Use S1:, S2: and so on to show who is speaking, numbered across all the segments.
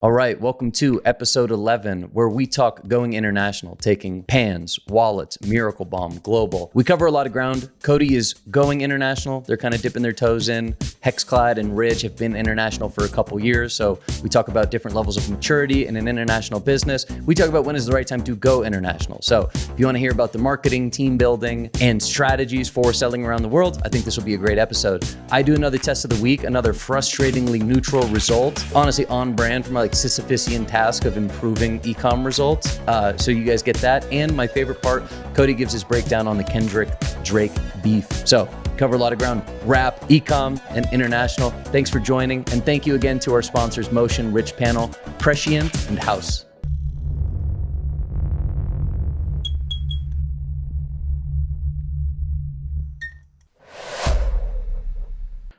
S1: All right, welcome to episode 11, where we talk going international, taking pans, wallets, Miracle Bomb, global. We cover a lot of ground. Cody is going international. They're kind of dipping their toes in. Hexclad and Ridge have been international for a couple years. So we talk about different levels of maturity in an international business. We talk about when is the right time to go international. So if you want to hear about the marketing, team building, and strategies for selling around the world, I think this will be a great episode. I do another test of the week, another frustratingly neutral result. Honestly, on brand for my Sisyphusian task of improving ecom results. So you guys get that. And my favorite part, Cody gives his breakdown on the Kendrick-Drake beef. So cover a lot of ground, rap, ecom, and international. Thanks for joining. And thank you again to our sponsors, Motion, Richpanel, Prescient, and Haus.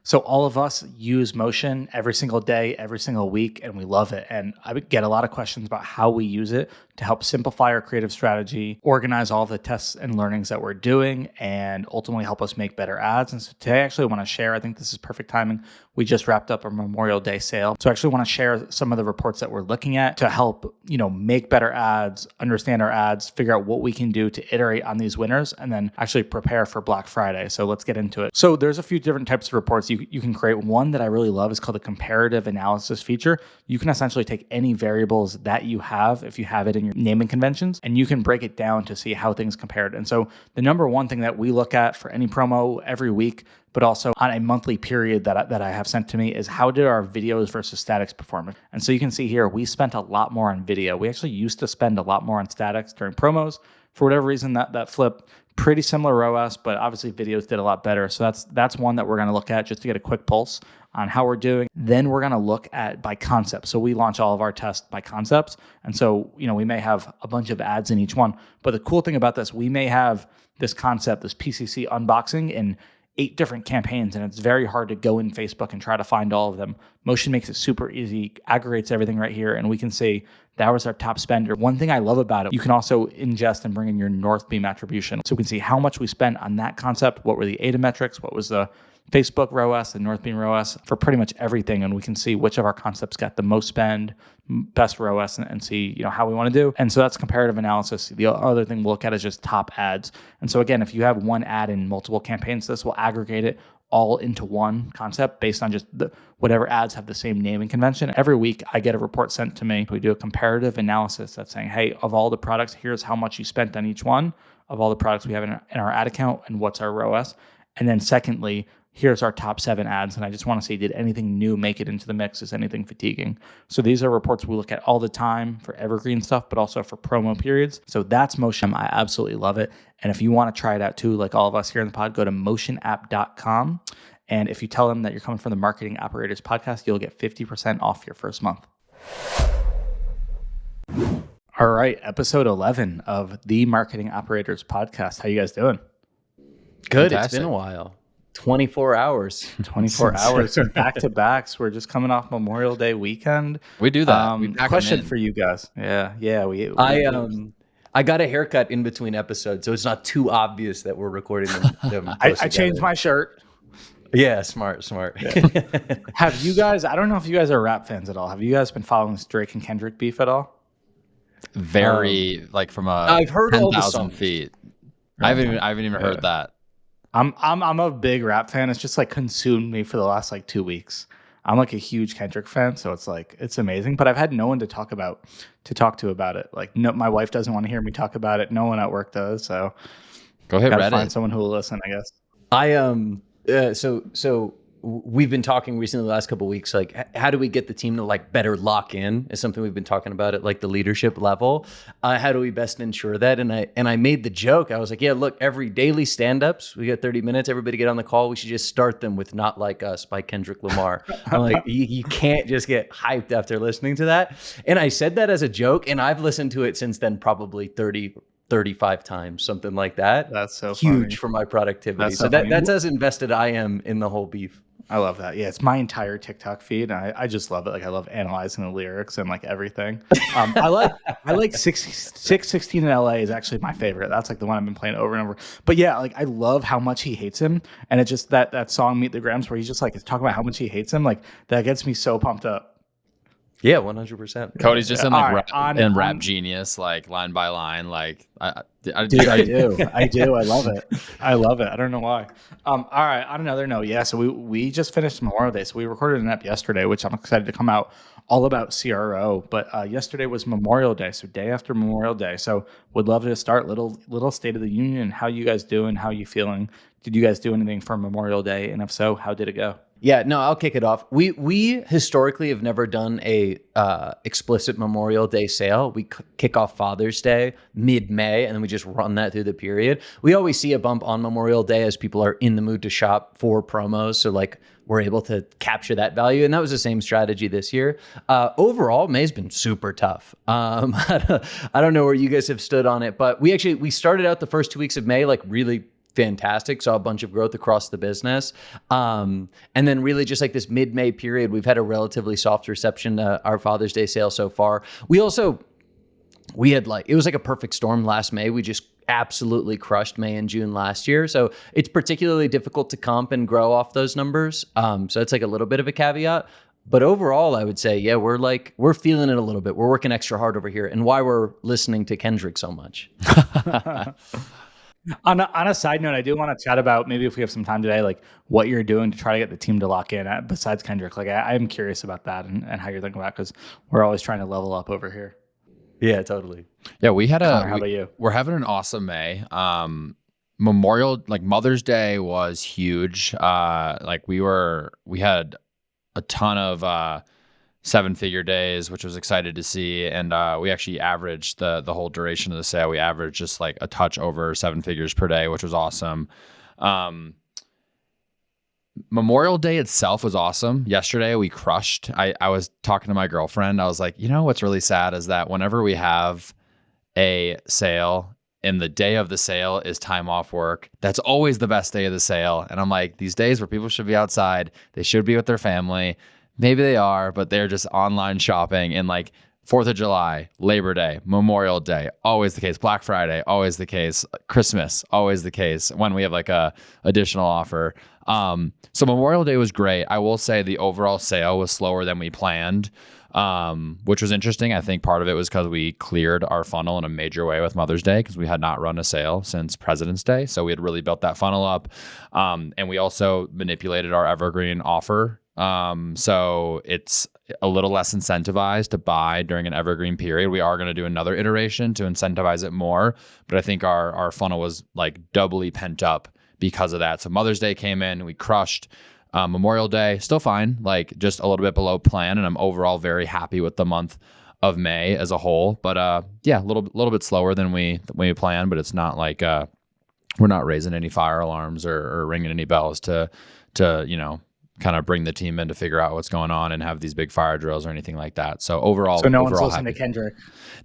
S2: So all of us use Motion every single day, every single week, and we love it. And I would get a lot of questions about how we use it to help simplify our creative strategy, organize all the tests and learnings that we're doing, and ultimately help us make better ads. And so today I actually want to share, I think this is perfect timing. We just wrapped up our Memorial Day sale. So I actually want to share some of the reports that we're looking at to help, make better ads, understand our ads, figure out what we can do to iterate on these winners, and then actually prepare for Black Friday. So let's get into it. So there's a few different types of reports you can create. One that I really love is called the comparative analysis feature. You can essentially take any variables that you have, if you have it in your naming conventions, and you can break it down to see how things compared. And so the number one thing that we look at for any promo every week, but also on a monthly period that I have sent to me, is how did our videos versus statics perform? And so you can see here, we spent a lot more on video. We actually used to spend a lot more on statics during promos. For whatever reason, that flipped. Pretty similar ROAS, but obviously videos did a lot better. So that's one that we're going to look at just to get a quick pulse on how we're doing. Then we're going to look at by concept. So we launch all of our tests by concepts. And so, we may have a bunch of ads in each one. But the cool thing about this, we may have this concept, this PCC unboxing in 8 different campaigns, and it's very hard to go in Facebook and try to find all of them. Motion makes it super easy, aggregates everything right here, and we can see that was our top spender. One thing I love about it, you can also ingest and bring in your North Beam attribution. So we can see how much we spent on that concept, what were the ADA metrics, what was the Facebook ROAS, the North Beam ROAS for pretty much everything. And we can see which of our concepts got the most spend, best ROAS, and see, how we want to do. And so that's comparative analysis. The other thing we'll look at is just top ads. And so again, if you have one ad in multiple campaigns, this will aggregate it all into one concept based on just whatever ads have the same naming convention. Every week, I get a report sent to me. We do a comparative analysis that's saying, hey, of all the products, here's how much you spent on each one of all the products we have in our ad account and what's our ROAS. And then secondly, here's our top 7 ads. And I just want to see, did anything new make it into the mix? Is anything fatiguing? So these are reports we look at all the time for evergreen stuff, but also for promo periods. So that's Motion. I absolutely love it. And if you want to try it out too, like all of us here in the pod, go to motionapp.com. And if you tell them that you're coming from the Marketing Operators podcast, you'll get 50% off your first month. All right, episode 11 of the Marketing Operators podcast. How you guys doing?
S1: Good.
S3: Fantastic.
S1: It's been a while. 24 hours.
S2: 24 hours back to backs. We're just coming off Memorial Day weekend.
S3: We do that. We pack
S2: question
S3: them in.
S2: for you guys. Yeah.
S1: I got a haircut in between episodes, so it's not too obvious that we're recording them
S2: I changed my shirt.
S1: Yeah, smart.
S2: Have you guys, I don't know if you guys are rap fans at all. Have you guys been following this Drake and Kendrick beef at all?
S3: Very, from
S1: I've heard all the
S3: 10,000
S1: songs.
S3: feet. I haven't even heard that.
S2: I'm a big rap fan. It's just consumed me for the last 2 weeks. I'm a huge Kendrick fan, so it's amazing. But I've had no one to talk to about it. No, my wife doesn't want to hear me talk about it. No one at work does. So
S3: Go hit
S2: gotta
S3: Reddit.
S2: find someone who will listen, I guess.
S1: So we've been talking recently the last couple of weeks, how do we get the team to better lock in is something we've been talking about at the leadership level. How do we best ensure that? And I made the joke. I was like, yeah, look, every daily stand-ups, we got 30 minutes, everybody get on the call. We should just start them with Not Like Us by Kendrick Lamar. I'm like, you can't just get hyped after listening to that. And I said that as a joke, and I've listened to it since then probably 35 times, something like that.
S2: That's so
S1: huge
S2: funny.
S1: For my productivity.
S2: That's
S1: So
S2: so funny.
S1: that's as invested I am in the whole beef.
S2: I love that. Yeah, it's my entire TikTok feed. And I just love it. I love analyzing the lyrics and everything. I like 616 in LA is actually my favorite. That's the one I've been playing over and over. But yeah, I love how much he hates him. And it's just that song Meet the Grams where he's just talking about how much he hates him. That gets me so pumped up.
S1: Yeah, 100%.
S3: Cody's just in
S2: All
S3: like
S2: right,
S3: rap genius, like line by line. Like
S2: dude, I do. I love it. I love it. I don't know why. All right. On another note, yeah. So we just finished Memorial Day. So we recorded an ep yesterday, which I'm excited to come out all about CRO. But yesterday was Memorial Day, so day after Memorial Day. So would love to start little State of the Union. How you guys doing? How you feeling? Did you guys do anything for Memorial Day? And if so, how did it go?
S1: Yeah, no, I'll kick it off. We historically have never done a explicit Memorial Day sale. We kick off Father's Day mid-May, and then we just run that through the period. We always see a bump on Memorial Day as people are in the mood to shop for promos. So like we're able to capture that value, and that was the same strategy this year. Overall, May's been super tough. I don't know where you guys have stood on it, but we started out the first 2 weeks of May like really fantastic. Saw a bunch of growth across the business. And then really just like this mid-May period, we've had a relatively soft reception to our Father's Day sale so far. We had like, it was like a perfect storm last May. We just absolutely crushed May and June last year. So it's particularly difficult to comp and grow off those numbers. So it's like a little bit of a caveat. But overall, I would say, yeah, we're feeling it a little bit. We're working extra hard over here, and why we're listening to Kendrick so much.
S2: On a side note, I do want to chat about maybe if we have some time today, like what you're doing to try to get the team to lock in besides Kendrick. Like I'm curious about that and how you're thinking about it, because we're always trying to level up over here.
S1: Yeah, totally.
S3: Yeah, we had
S2: Connor, how about you?
S3: We're having an awesome May. Mother's Day was huge. We had a ton of 7-figure days, which was excited to see. And we actually averaged the whole duration of the sale. We averaged just like a touch over 7 figures per day, which was awesome. Memorial Day itself was awesome. Yesterday we crushed. I was talking to my girlfriend. I was like, what's really sad is that whenever we have a sale and the day of the sale is time off work, that's always the best day of the sale. And I'm like, these days where people should be outside, they should be with their family. Maybe they are, but they're just online shopping. And like 4th of July, Labor Day, Memorial Day, always the case. Black Friday, always the case. Christmas, always the case when we have like a additional offer. So Memorial Day was great. I will say the overall sale was slower than we planned, which was interesting. I think part of it was because we cleared our funnel in a major way with Mother's Day because we had not run a sale since President's Day. So we had really built that funnel up. And we also manipulated our evergreen offer. So it's a little less incentivized to buy during an evergreen period. We are going to do another iteration to incentivize it more, but I think our funnel was like doubly pent up because of that. So Mother's Day came in, we crushed. Memorial Day, still fine, like just a little bit below plan. And I'm overall very happy with the month of May as a whole, but, yeah, a little bit slower than we planned, but it's not like, we're not raising any fire alarms or ringing any bells to, kind of bring the team in to figure out what's going on and have these big fire drills or anything like that. So overall,
S2: no one's listening to Kendrick.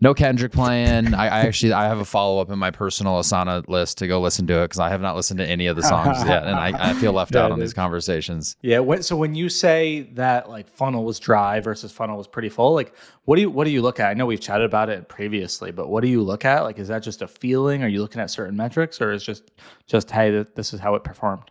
S3: No Kendrick playing. I have a follow up in my personal Asana list to go listen to it because I have not listened to any of the songs yet, and I feel left out on these conversations.
S2: Yeah. So when you say that like funnel was dry versus funnel was pretty full, like what do you look at? I know we've chatted about it previously, but what do you look at? Like, is that just a feeling? Are you looking at certain metrics, or is just hey, this is how it performed?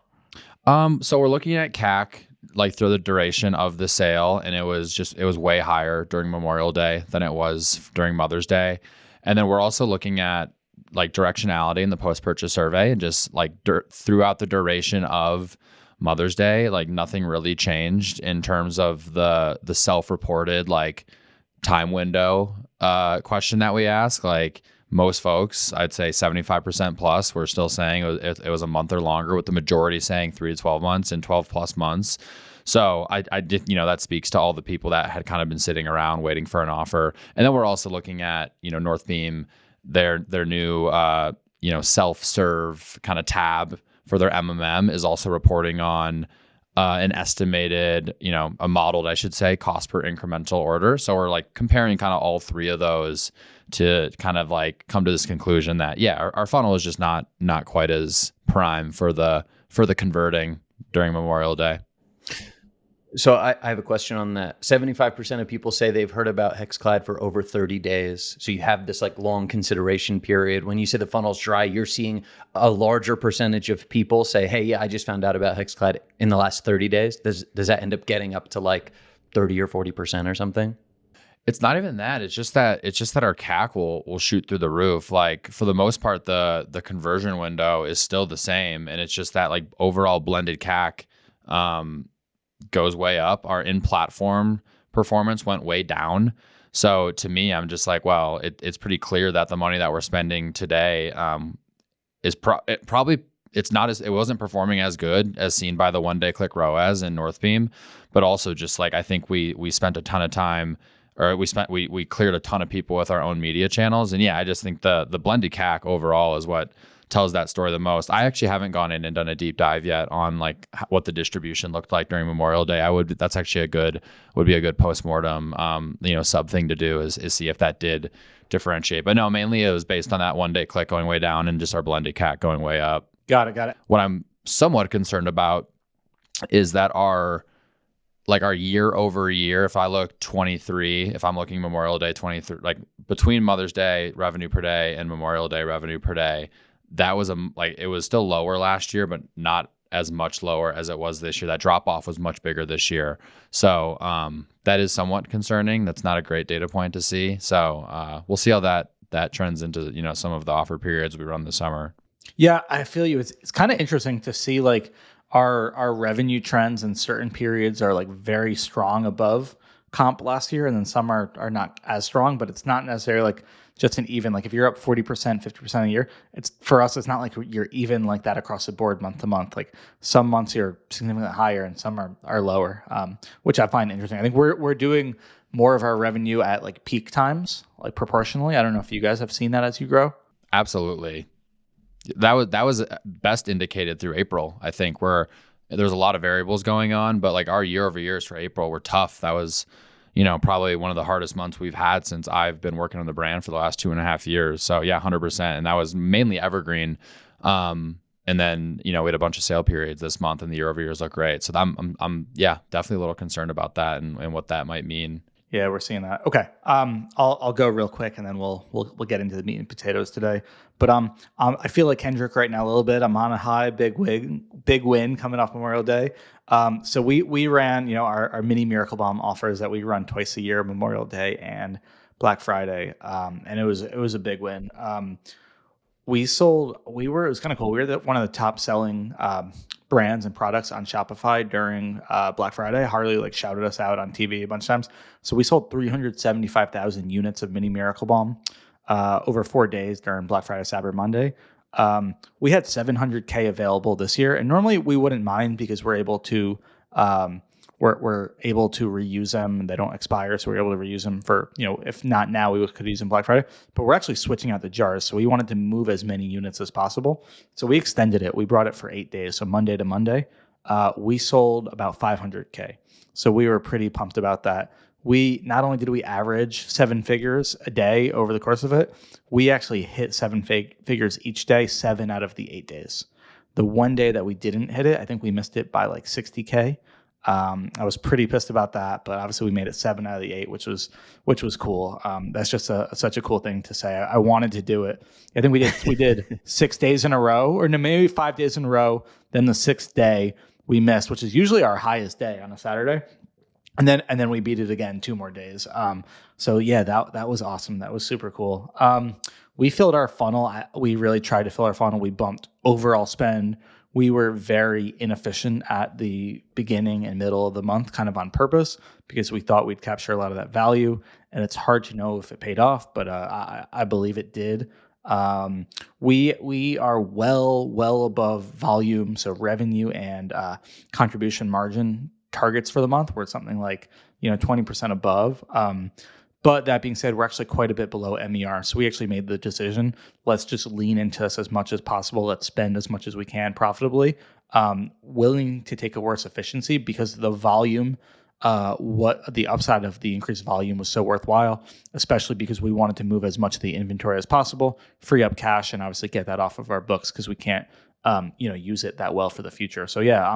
S3: So we're looking at CAC like through the duration of the sale, and it was way higher during Memorial Day than it was during Mother's Day. And then we're also looking at like directionality in the post-purchase survey, and just like throughout the duration of Mother's Day, like nothing really changed in terms of the self-reported like time window question that we ask. Like most folks, I'd say 75% plus, we're still saying it was a month or longer, with the majority saying 3 to 12 months and 12 plus months. So I did, that speaks to all the people that had kind of been sitting around waiting for an offer. And then we're also looking at, Northbeam, their new, self-serve kind of tab for their MMM is also reporting on an estimated, a modeled, I should say, cost per incremental order. So we're like comparing kind of all three of those to kind of like come to this conclusion that, yeah, our funnel is just not quite as prime for the converting during Memorial Day.
S1: So I have a question on that. 75% of people say they've heard about HexClad for over 30 days. So you have this like long consideration period. When you say the funnel's dry, you're seeing a larger percentage of people say, hey, yeah, I just found out about HexClad in the last 30 days. Does that end up getting up to like 30 or 40% or something?
S3: It's not even that. It's just that our CAC will shoot through the roof. Like for the most part, the conversion window is still the same, and it's just that like overall blended CAC goes way up. Our in-platform performance went way down. So to me, I'm just like, well, it's pretty clear that the money that we're spending today is it wasn't performing as good as seen by the 1-day click ROAS in Northbeam, but also just like I think we spent a ton of time. Or we cleared a ton of people with our own media channels. And yeah, I just think the blended CAC overall is what tells that story the most. I actually haven't gone in and done a deep dive yet on like what the distribution looked like during Memorial Day. That's actually would be a good postmortem, sub thing to do is see if that did differentiate. But no, mainly it was based on that 1-day click going way down and just our blended CAC going way up.
S2: Got it.
S3: What I'm somewhat concerned about is that our year over year, if I look 23, if I'm looking Memorial Day 23, like between Mother's Day revenue per day and Memorial Day revenue per day, that was it was still lower last year, but not as much lower as it was this year. That drop off was much bigger this year. So that is somewhat concerning. That's not a great data point to see. So we'll see how that trends into, some of the offer periods we run this summer.
S2: Yeah, I feel you. It's kind of interesting to see like our revenue trends in certain periods are like very strong above comp last year, and then some are not as strong, but it's not necessarily like just an even, like if you're up 40%, 50% a year, for us, it's not like you're even like that across the board month to month. Like some months you're significantly higher and some are lower, which I find interesting. I think we're doing more of our revenue at like peak times, like proportionally. I don't know if you guys have seen that as you grow.
S3: Absolutely. That was best indicated through April, I think, where there's a lot of variables going on, but like our year over years for April were tough. That was, probably one of the hardest months we've had since I've been working on the brand for the last 2.5 years. So yeah, 100%. And that was mainly evergreen. And then, we had a bunch of sale periods this month and the year over years look great. So I'm definitely a little concerned about that and what that might mean.
S2: Yeah, we're seeing that. Okay. I'll go real quick and then we'll get into the meat and potatoes today. But I feel like Kendrick right now a little bit. I'm on a high, big win coming off Memorial Day. So we ran, our mini Miracle Bomb offers that we run twice a year, Memorial Day and Black Friday. And it was a big win. It was kind of cool. We were one of the top selling brands and products on Shopify during Black Friday. Harley shouted us out on TV a bunch of times. So we sold 375,000 units of Mini Miracle Bomb over 4 days during Black Friday, Cyber Monday. We had 700K available this year, and normally we wouldn't mind because we're able to reuse them and they don't expire. So we're able to reuse them for, if not now, we could use them Black Friday, but we're actually switching out the jars. So we wanted to move as many units as possible. So we extended it. We brought it for 8 days. So Monday to Monday, we sold about 500K. So we were pretty pumped about that. Not only did we average 7 figures a day over the course of it, we actually hit 7 figures each day, 7 out of the 8 days. The one day that we didn't hit it, I think we missed it by 60K. I was pretty pissed about that, but obviously we made it 7 out of the 8, which was cool. That's just such a cool thing to say. I wanted to do it. I think we did 6 days in a row, or no, maybe 5 days in a row. Then the 6th day we missed, which is usually our highest day on a Saturday. And then we beat it again 2 more days. So yeah, that was awesome. That was super cool. We filled our funnel. We really tried to fill our funnel. We bumped overall spend. We were very inefficient at the beginning and middle of the month, kind of on purpose, because we thought we'd capture a lot of that value. And it's hard to know if it paid off, but I believe it did. We are well above volume, so revenue and contribution margin targets for the month. We're something like 20% above. But that being said, we're actually quite a bit below MER. So we actually made the decision, let's just lean into this as much as possible. Let's spend as much as we can profitably, willing to take a worse efficiency because the volume, what the upside of the increased volume was so worthwhile, especially because we wanted to move as much of the inventory as possible, free up cash, and obviously get that off of our books because we can't, use it that well for the future. So yeah,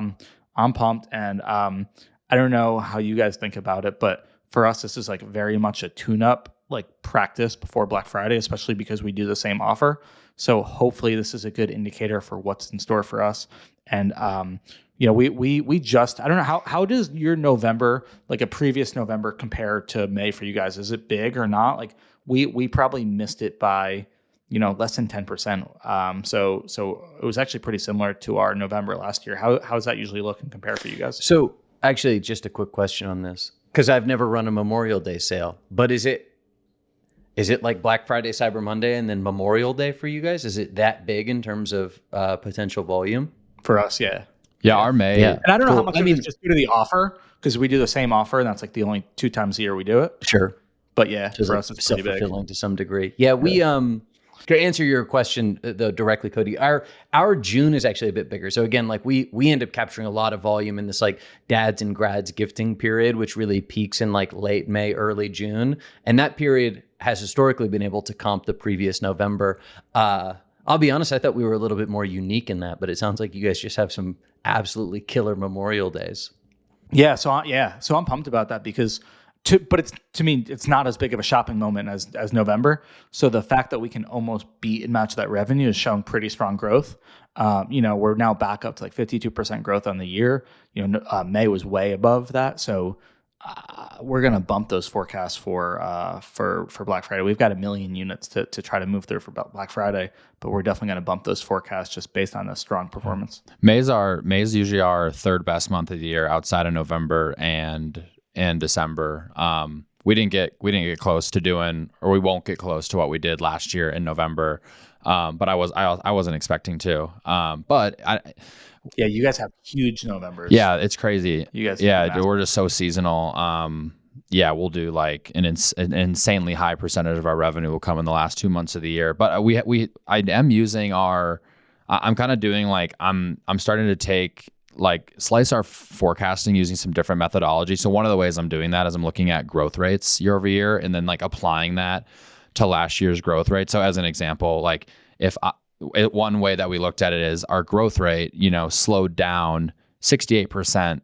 S2: I'm pumped. And I don't know how you guys think about it, but for us, this is very much a tune-up practice before Black Friday, especially because we do the same offer. So hopefully this is a good indicator for what's in store for us. And we just, I don't know, how does your November, like a previous November, compare to May for you guys? Is it big or not? Like we probably missed it by less than 10%. So it was actually pretty similar to our November last year. How's that usually look and compare for you guys?
S1: So actually, just a quick question on this, because I've never run a Memorial Day sale, but is it like Black Friday, Cyber Monday, and then Memorial Day for you guys? Is it that big in terms of potential volume?
S2: For us, yeah.
S3: Yeah, our May.
S2: And I don't know how much of it is just due to the offer, because we do the same offer, and that's like the only 2 times a year we do it.
S1: Sure.
S2: But yeah,
S1: So
S2: for
S1: like
S2: us, it's pretty big.
S1: self-fulfilling to some degree. Yeah, we to answer your question though directly, Cody, our June is actually a bit bigger. So again, like we end up capturing a lot of volume in this like dads and grads gifting period, which really peaks in like late May, early June, and that period has historically been able to comp the previous November. I'll be honest, I thought we were a little bit more unique in that, but it sounds like you guys just have some absolutely killer Memorial Days.
S2: Yeah, so I'm pumped about that because to me it's not as big of a shopping moment as November. So the fact that we can almost beat and match that revenue is showing pretty strong growth. We're now back up to like 52% growth on the year. May was way above that, so we're gonna bump those forecasts for Black Friday. We've got 1 million units to try to move through for Black Friday, but we're definitely gonna bump those forecasts just based on the strong performance.
S3: May's usually our third best month of the year outside of November and December. We didn't get close to doing, or we won't get close to what we did last year in November. But I wasn't expecting to.
S2: Yeah, you guys have huge Novembers.
S3: Yeah, it's crazy.
S2: You guys,
S3: we're just so seasonal. We'll do like an insanely high percentage of our revenue will come in the last 2 months of the year. But I am using I'm kind of doing like I'm starting to take like slice our forecasting using some different methodology. So one of the ways I'm doing that is I'm looking at growth rates year over year and then like applying that to last year's growth rate. So as an example, like one way that we looked at it is our growth rate, slowed down 68%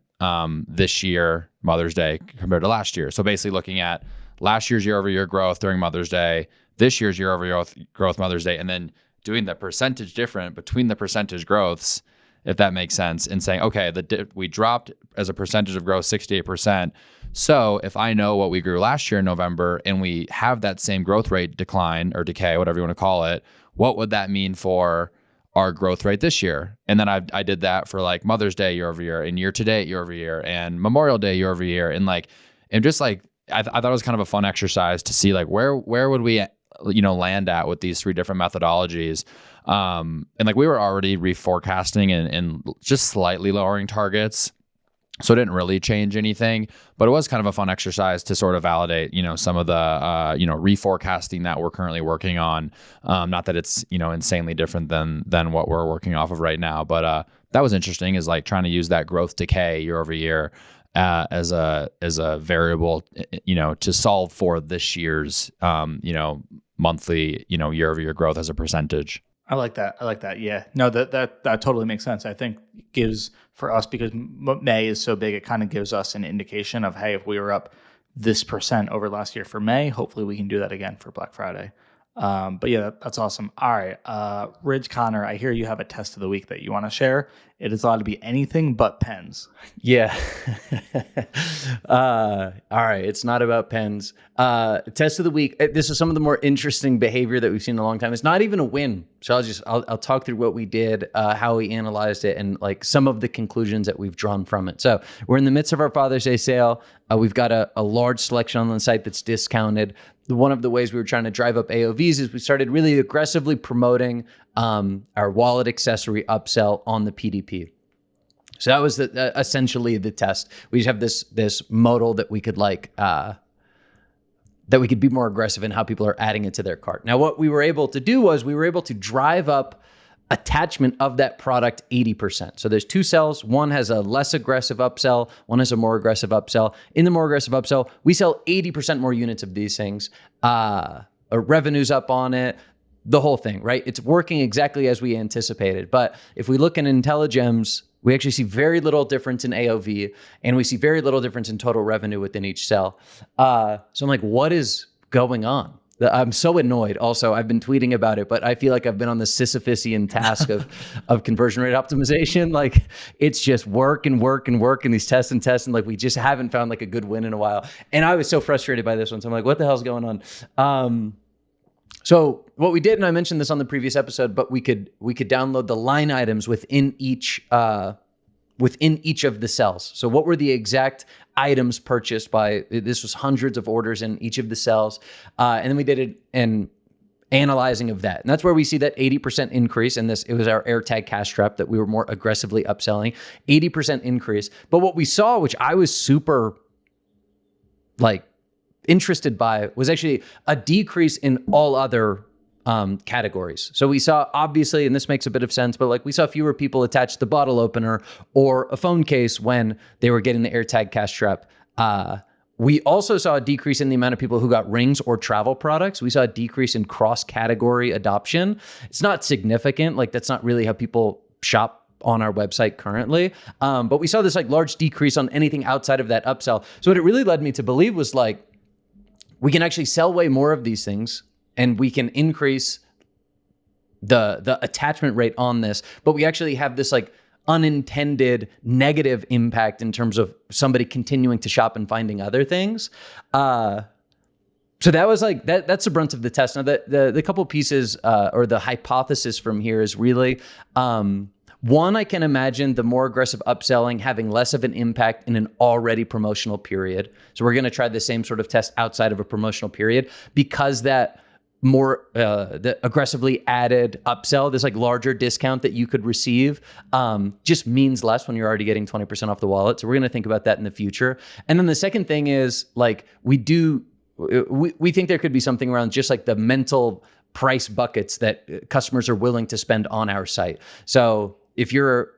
S3: this year, Mother's Day, compared to last year. So basically looking at last year's year-over-year growth during Mother's Day, this year's year-over-year growth Mother's Day, and then doing the percentage different between the percentage growths, if that makes sense, and saying, okay, we dropped as a percentage of growth 68%. So if I know what we grew last year in November and we have that same growth rate decline or decay, whatever you want to call it, what would that mean for our growth rate this year? And then I did that for like Mother's Day year over year and year to date year over year and Memorial Day year over year. And just like, I thought it was kind of a fun exercise to see like where would we, land at with these 3 different methodologies. And like we were already reforecasting and just slightly lowering targets. So it didn't really change anything, but it was kind of a fun exercise to sort of validate, some of the, reforecasting that we're currently working on. Not that it's, insanely different than what we're working off of right now, but that was interesting, is like trying to use that growth decay year over year as a variable, to solve for this year's, monthly, year over year growth as a percentage.
S2: I like that. Yeah. No, that totally makes sense. I think it gives for us, because May is so big, it kind of gives us an indication of, hey, if we were up this % over last year for May, hopefully we can do that again for Black Friday. But yeah, that's awesome. All right. Ridge Connor, I hear you have a test of the week that you want to share. It is allowed to be anything but pens.
S1: Yeah. All right. It's not about pens. Test of the week. This is some of the more interesting behavior that we've seen in a long time. It's not even a win. So I'll talk through what we did, how we analyzed it, and like some of the conclusions that we've drawn from it. So we're in the midst of our Father's Day sale. We've got a large selection on the site that's discounted. One of the ways we were trying to drive up AOVs is we started really aggressively promoting our wallet accessory upsell on the PDP. So that was essentially the test. We just have this modal that we could that we could be more aggressive in how people are adding it to their cart. Now, what we were able to do was we were able to drive up attachment of that product 80%. So there's 2 cells. One has a less aggressive upsell. One has a more aggressive upsell. In the more aggressive upsell, we sell 80% more units of these things. Revenue's up on it. The whole thing, right? It's working exactly as we anticipated. But if we look in IntelliGems, we actually see very little difference in AOV, and we see very little difference in total revenue within each cell. So I'm like, what is going on? I'm so annoyed. Also, I've been tweeting about it, but I feel like I've been on the Sisyphusian task of conversion rate optimization. Like it's just work and work and work and these tests and tests. And like, we just haven't found like a good win in a while. And I was so frustrated by this one. So I'm like, what the hell's going on? So what we did, and I mentioned this on the previous episode, but we could download the line items within each of the cells. So what were the exact items purchased by, this was hundreds of orders in each of the cells. And then we did an analyzing of that. And that's where we see that 80% increase in this. It was our AirTag cash trap that we were more aggressively upselling, 80% increase. But what we saw, which I was super like interested by, was actually a decrease in all other categories. So we saw, obviously, and this makes a bit of sense, but like we saw fewer people attach the bottle opener or a phone case when they were getting the AirTag cash trap. We also saw a decrease in the amount of people who got rings or travel products. We saw a decrease in cross-category adoption. It's not significant. Like that's not really how people shop on our website currently. But we saw this like large decrease on anything outside of that upsell. So what it really led me to believe was like, we can actually sell way more of these things and we can increase the attachment rate on this, but we actually have this like unintended negative impact in terms of somebody continuing to shop and finding other things. So that was like, that's the brunt of the test. Now the couple pieces or the hypothesis from here is really, one, I can imagine the more aggressive upselling having less of an impact in an already promotional period. So we're going to try the same sort of test outside of a promotional period because that more the aggressively added upsell, this like larger discount that you could receive, just means less when you're already getting 20% off the wallet. So we're going to think about that in the future. And then the second thing is like we think there could be something around just like the mental price buckets that customers are willing to spend on our site. So if you're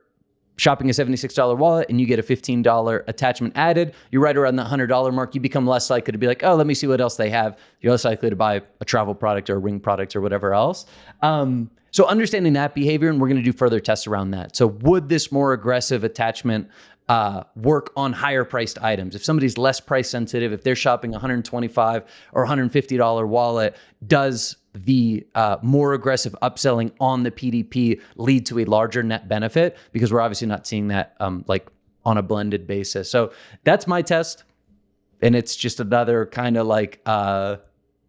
S1: shopping a $76 wallet and you get a $15 attachment added, you're right around the $100 mark. You become less likely to be like, oh, let me see what else they have. You're less likely to buy a travel product or a ring product or whatever else. So understanding that behavior, and we're going to do further tests around that. So would this more aggressive attachment work on higher priced items? If somebody's less price sensitive, if they're shopping $125 or $150 wallet, does the more aggressive upselling on the PDP lead to a larger net benefit? Because we're obviously not seeing that like on a blended basis. So that's my test. And it's just another kind of like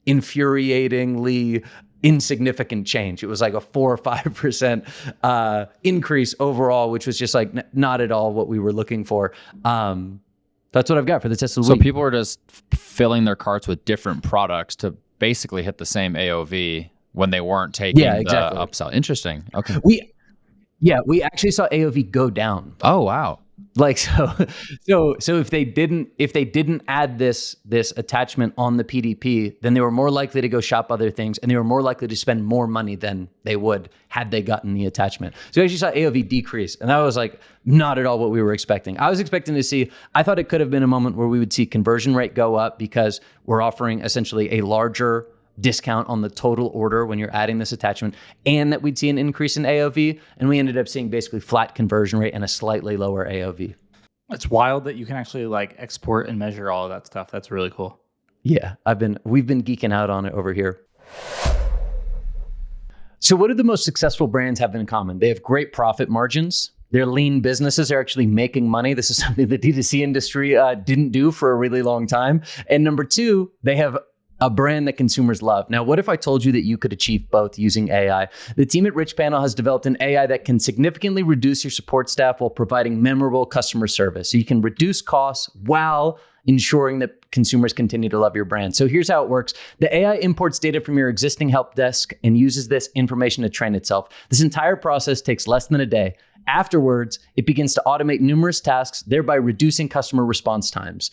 S1: infuriatingly insignificant change. It was like a 4 or 5% increase overall, which was just like not at all what we were looking for. That's what I've got for the test of the week.
S3: So people are just filling their carts with different products to basically hit the same AOV when they weren't taking the upsell. Interesting. Okay.
S1: We actually saw AOV go down.
S3: Oh, wow.
S1: Like so if they didn't add this attachment on the PDP, then they were more likely to go shop other things, and they were more likely to spend more money than they would had they gotten the attachment. So we actually saw AOV decrease, and that was like not at all what we were expecting. I was expecting to see, I thought it could have been a moment where we would see conversion rate go up because we're offering essentially a larger discount on the total order when you're adding this attachment, and that we'd see an increase in AOV, and we ended up seeing basically flat conversion rate and a slightly lower AOV.
S2: It's wild that you can actually like export and measure all of that stuff. That's really cool.
S1: Yeah, we've been geeking out on it over here. So what do the most successful brands have in common? They have great profit margins. They're lean businesses. They're actually making money. This is something the D2C industry didn't do for a really long time. And number two, they have a brand that consumers love. Now, what if I told you that you could achieve both using AI? The team at Richpanel has developed an AI that can significantly reduce your support staff while providing memorable customer service. So you can reduce costs while ensuring that consumers continue to love your brand. So here's how it works. The AI imports data from your existing help desk and uses this information to train itself. This entire process takes less than a day. Afterwards, it begins to automate numerous tasks, thereby reducing customer response times.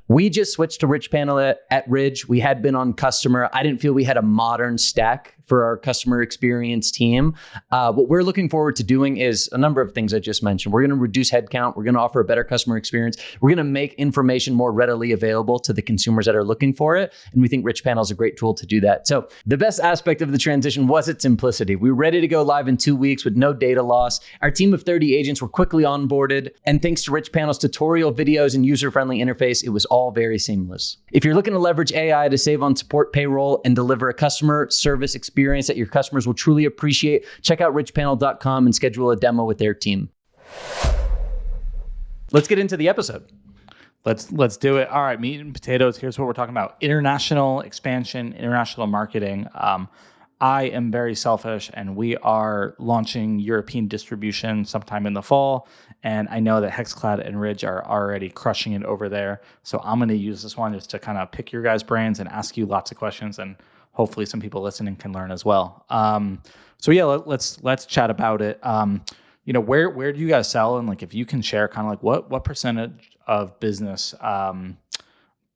S1: We just switched to Richpanel at Ridge. We had been on Customer. I didn't feel we had a modern stack for our customer experience team. What we're looking forward to doing is a number of things I just mentioned. We're going to reduce headcount. We're going to offer a better customer experience. We're going to make information more readily available to the consumers that are looking for it. And we think Richpanel is a great tool to do that. So the best aspect of the transition was its simplicity. We were ready to go live in 2 weeks with no data loss. Our team of 30 agents were quickly onboarded. And thanks to Richpanel's tutorial videos and user-friendly interface, it was all very seamless. If you're looking to leverage AI to save on support, payroll, and deliver a customer service experience that your customers will truly appreciate, check out richpanel.com and schedule a demo with their team. Let's get into the episode.
S2: Let's do it. All right, meat and potatoes. Here's what we're talking about: international expansion, international marketing. I am very selfish, and we are launching European distribution sometime in the fall. And I know that Hexclad and Ridge are already crushing it over there. So I'm going to use this one just to kind of pick your guys' brains and ask you lots of questions, and hopefully some people listening can learn as well. So yeah, let's chat about it. Where do you guys sell, and like if you can share kind of like what percentage of business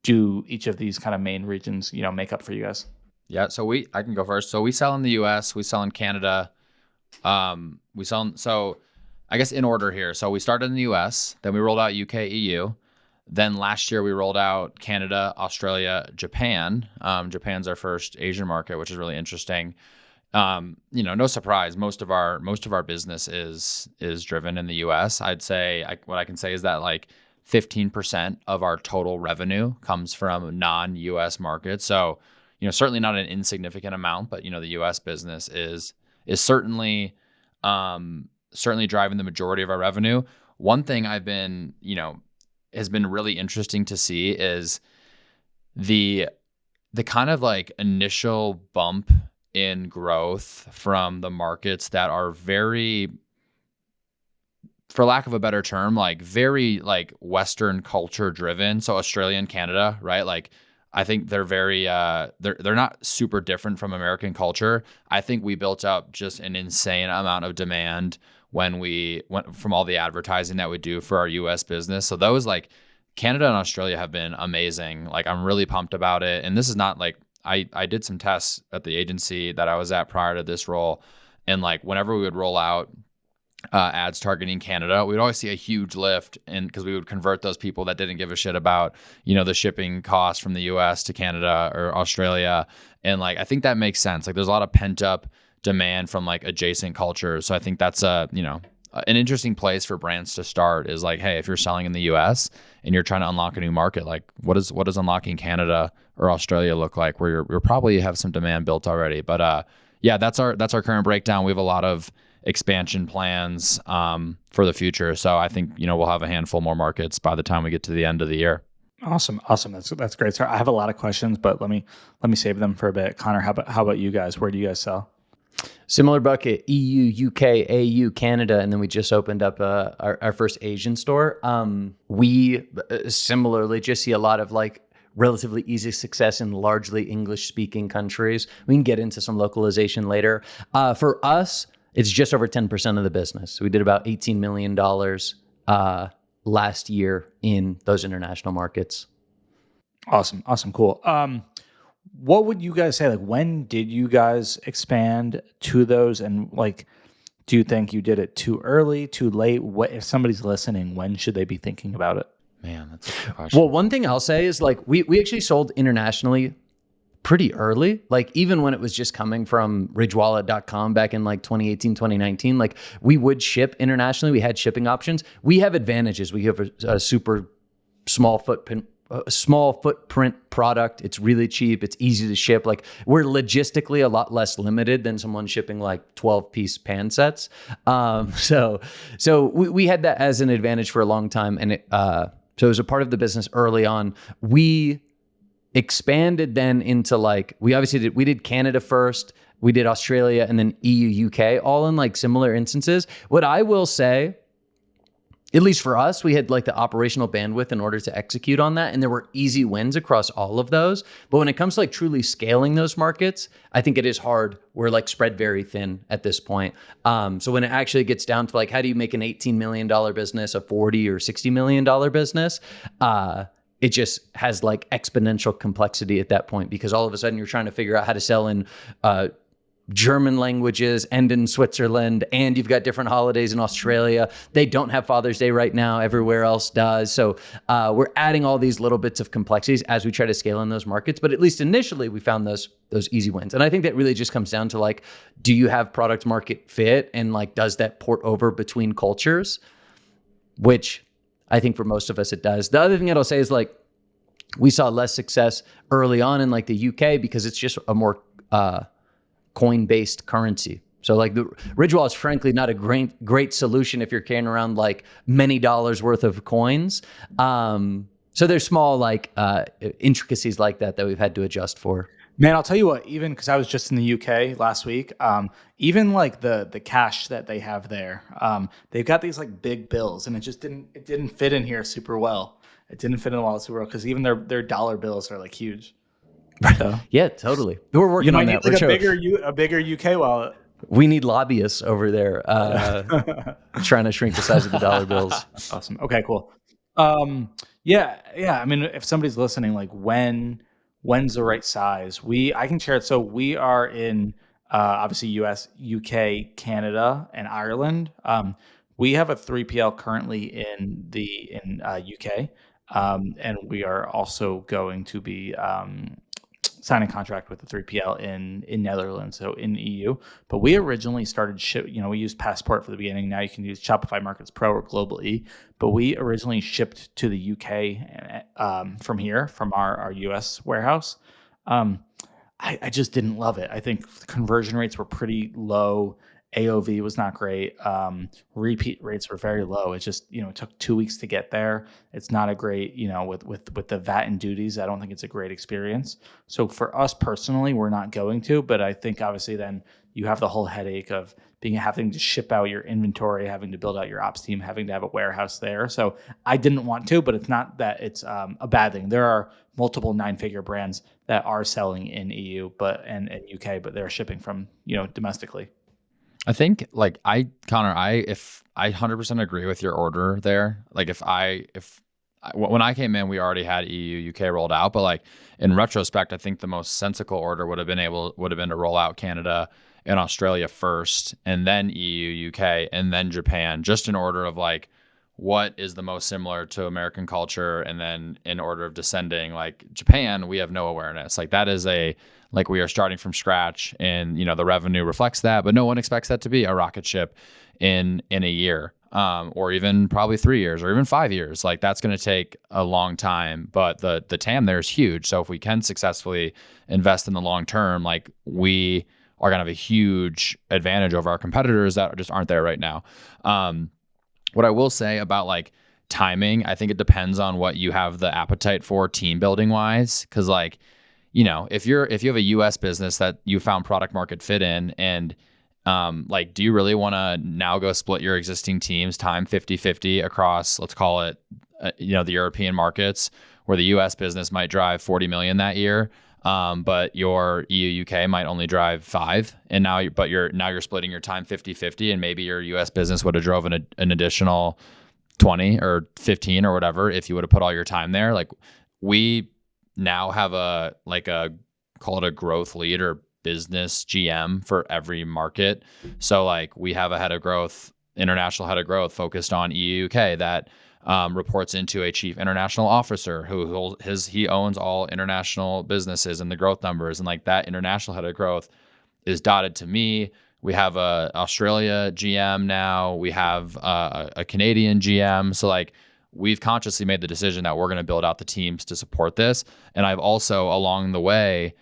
S2: do each of these kind of main regions make up for you guys?
S3: Yeah, so I can go first. So we sell in the US, we sell in Canada. So I guess in order here. So we started in the US, then we rolled out UK, EU. Then last year we rolled out Canada, Australia, Japan. Japan's our first Asian market, which is really interesting. No surprise, most of our business is driven in the US. I'd say what I can say is that like 15% of our total revenue comes from non-US markets. So certainly not an insignificant amount, but the U.S. business is certainly driving the majority of our revenue. One thing has been really interesting to see is the kind of like initial bump in growth from the markets that are very, for lack of a better term, like very like Western culture driven. So Australia and Canada, right? Like I think they're very they're not super different from American culture. I think we built up just an insane amount of demand when we went from all the advertising that we do for our US business. So those like Canada and Australia have been amazing. Like I'm really pumped about it. And this is not like I did some tests at the agency that I was at prior to this role. And like whenever we would roll out ads targeting Canada, we'd always see a huge lift, and because we would convert those people that didn't give a shit about the shipping costs from the US to Canada or Australia. And like I think that makes sense. Like there's a lot of pent up demand from like adjacent cultures. So I think that's an interesting place for brands to start, is like, hey, if you're selling in the US and you're trying to unlock a new market, like what does unlocking Canada or Australia look like, where you're probably have some demand built already. But yeah, that's our current breakdown. We have a lot of expansion plans for the future. So I think, we'll have a handful more markets by the time we get to the end of the year.
S2: Awesome. That's great. So I have a lot of questions, but let me save them for a bit. Connor, how about you guys? Where do you guys sell?
S1: Similar bucket: EU, UK, AU, Canada, and then we just opened up our first Asian store. We similarly just see a lot of like relatively easy success in largely English-speaking countries. We can get into some localization later. For us, it's just over 10% of the business. We did about $18 million last year in those international markets.
S2: Awesome. Cool. What would you guys say? Like, when did you guys expand to those? And like, do you think you did it too early, too late? What if somebody's listening? When should they be thinking about it?
S3: Man, that's a good question.
S1: Well, one thing I'll say is like we actually sold internationally pretty early. Like even when it was just coming from ridgewallet.com back in like 2018, 2019, like we would ship internationally. We had shipping options. We have advantages. We have a super small footprint product. It's really cheap. It's easy to ship. Like we're logistically a lot less limited than someone shipping like 12-piece pan sets. So we had that as an advantage for a long time. And so it was a part of the business early on. We expanded then into like, we did Canada first, we did Australia, and then EU, UK, all in like similar instances. What I will say, at least for us, we had like the operational bandwidth in order to execute on that. And there were easy wins across all of those. But when it comes to like truly scaling those markets, I think it is hard. We're like spread very thin at this point. So when it actually gets down to like, how do you make an $18 million business a $40 or $60 million business? It just has like exponential complexity at that point, because all of a sudden you're trying to figure out how to sell in German languages and in Switzerland, and you've got different holidays in Australia. They don't have Father's Day right now. Everywhere else does. So we're adding all these little bits of complexities as we try to scale in those markets. But at least initially, we found those easy wins. And I think that really just comes down to like, do you have product market fit? And like, does that port over between cultures? Which I think for most of us, it does. The other thing that I'll say is like, we saw less success early on in like the UK because it's just a more coin-based currency. So like the Ridge Wallet is frankly not a great solution if you're carrying around like many dollars worth of coins. So there's small like intricacies like that we've had to adjust for.
S2: Man, I'll tell you what, even because I was just in the UK last week, even like the cash that they have there, they've got these like big bills, and it didn't fit in here super well. It didn't fit in the wallet super well because even their dollar bills are like huge. So,
S1: yeah, totally. We're working on that.
S2: Like a bigger UK wallet.
S1: We need lobbyists over there trying to shrink the size of the dollar bills.
S2: Awesome. Okay, cool. Yeah. I mean, if somebody's listening, like when's the right size? I can share it. So we are in obviously US, UK, Canada, and Ireland. We have a 3PL currently in UK, and we are also going to be signing a contract with the 3PL in Netherlands, so in EU. But we originally started we used Passport for the beginning. Now you can use Shopify Markets Pro or Global E. But we originally shipped to the UK from here, from our US warehouse. I just didn't love it. I think the conversion rates were pretty low. AOV was not great. Repeat rates were very low. It just, it took 2 weeks to get there. It's not a great, with the VAT and duties, I don't think it's a great experience. So for us personally, we're not going to, but I think obviously then you have the whole headache of having to ship out your inventory, having to build out your ops team, having to have a warehouse there. So I didn't want to, but it's not that it's a bad thing. There are multiple 9-figure brands that are selling in EU, and UK, but they're shipping from, domestically.
S3: I think like Connor, if I 100% agree with your order there. Like when I came in, we already had EU, UK rolled out, but like in retrospect, I think the most sensible order would have been to roll out Canada and Australia first, and then EU, UK, and then Japan, just in order of like what is the most similar to American culture, and then in order of descending, like Japan, we have no awareness. Like that is we are starting from scratch, and the revenue reflects that, but no one expects that to be a rocket ship in a year, or even probably 3 years, or even 5 years. Like that's going to take a long time, but the TAM there is huge. So if we can successfully invest in the long term, like we are going to have a huge advantage over our competitors that just aren't there right now. What I will say about like timing, I think it depends on what you have the appetite for team building wise. Cause like, if you have a US business that you found product market fit in, and like, do you really want to now go split your existing teams time 50-50 across, let's call it, the European markets, where the US business might drive 40 million that year. But your EU UK might only drive 5, and now you're splitting your time 50-50, and maybe your US business would have drove an additional 20 or 15 or whatever if you would have put all your time there. Like we now have call it a growth lead or business GM for every market. So like we have a head of growth, international head of growth focused on EU UK that reports into a chief international officer he owns all international businesses and the growth numbers, and like that international head of growth is dotted to me. We have a Australia GM now. We have a Canadian GM. So like we've consciously made the decision that we're going to build out the teams to support this. And I've also along the way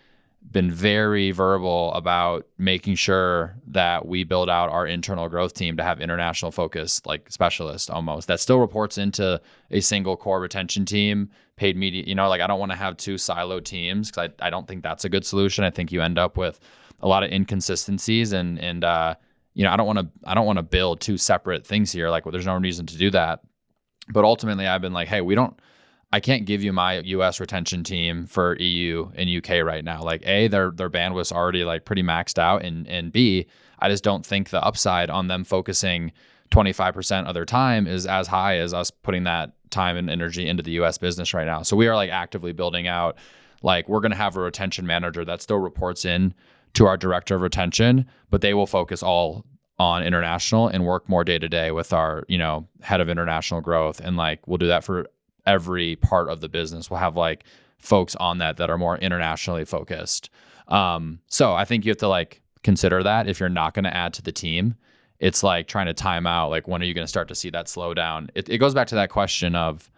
S3: been very verbal about making sure that we build out our internal growth team to have international focused, like specialist almost, that still reports into a single core retention team, paid media. Like I don't want to have 2 siloed teams, because I don't think that's a good solution. I think you end up with a lot of inconsistencies, and I don't want to build 2 separate things here. Like there's no reason to do that. But ultimately I've been like, hey, I can't give you my US retention team for EU and UK right now. Like A, their bandwidth's already like pretty maxed out, and B, I just don't think the upside on them focusing 25% of their time is as high as us putting that time and energy into the US business right now. So we are like actively building out like we're going to have a retention manager that still reports in to our director of retention, but they will focus all on international and work more day to day with our, head of international growth. And like, we'll do that for every part of the business. We'll have like folks on that are more internationally focused. So I think you have to like consider that if you're not going to add to the team. It's like trying to time out, like when are you going to start to see that slow down? It goes back to that question of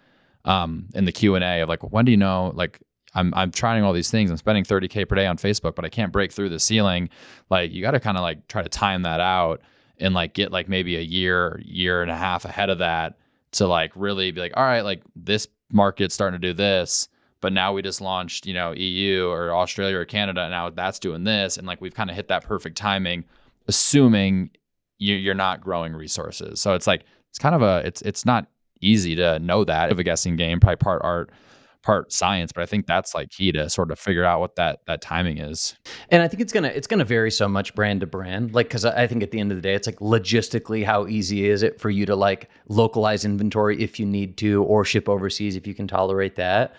S3: in the Q&A of like, when do you know, like I'm trying all these things. I'm spending $30K per day on Facebook, but I can't break through the ceiling. Like you got to kind of like try to time that out and like get like maybe a year and a half ahead of that to like really be like, all right, like this market's starting to do this, but now we just launched, EU or Australia or Canada, and now that's doing this. And like, we've kind of hit that perfect timing, assuming you're not growing resources. So it's like, it's kind of it's not easy to know that of a guessing game, probably part art, part science, but I think that's like key to sort of figure out what that timing is.
S1: And I think it's gonna vary so much brand to brand. Like, because I think at the end of the day, it's like logistically, how easy is it for you to like localize inventory if you need to, or ship overseas if you can tolerate that.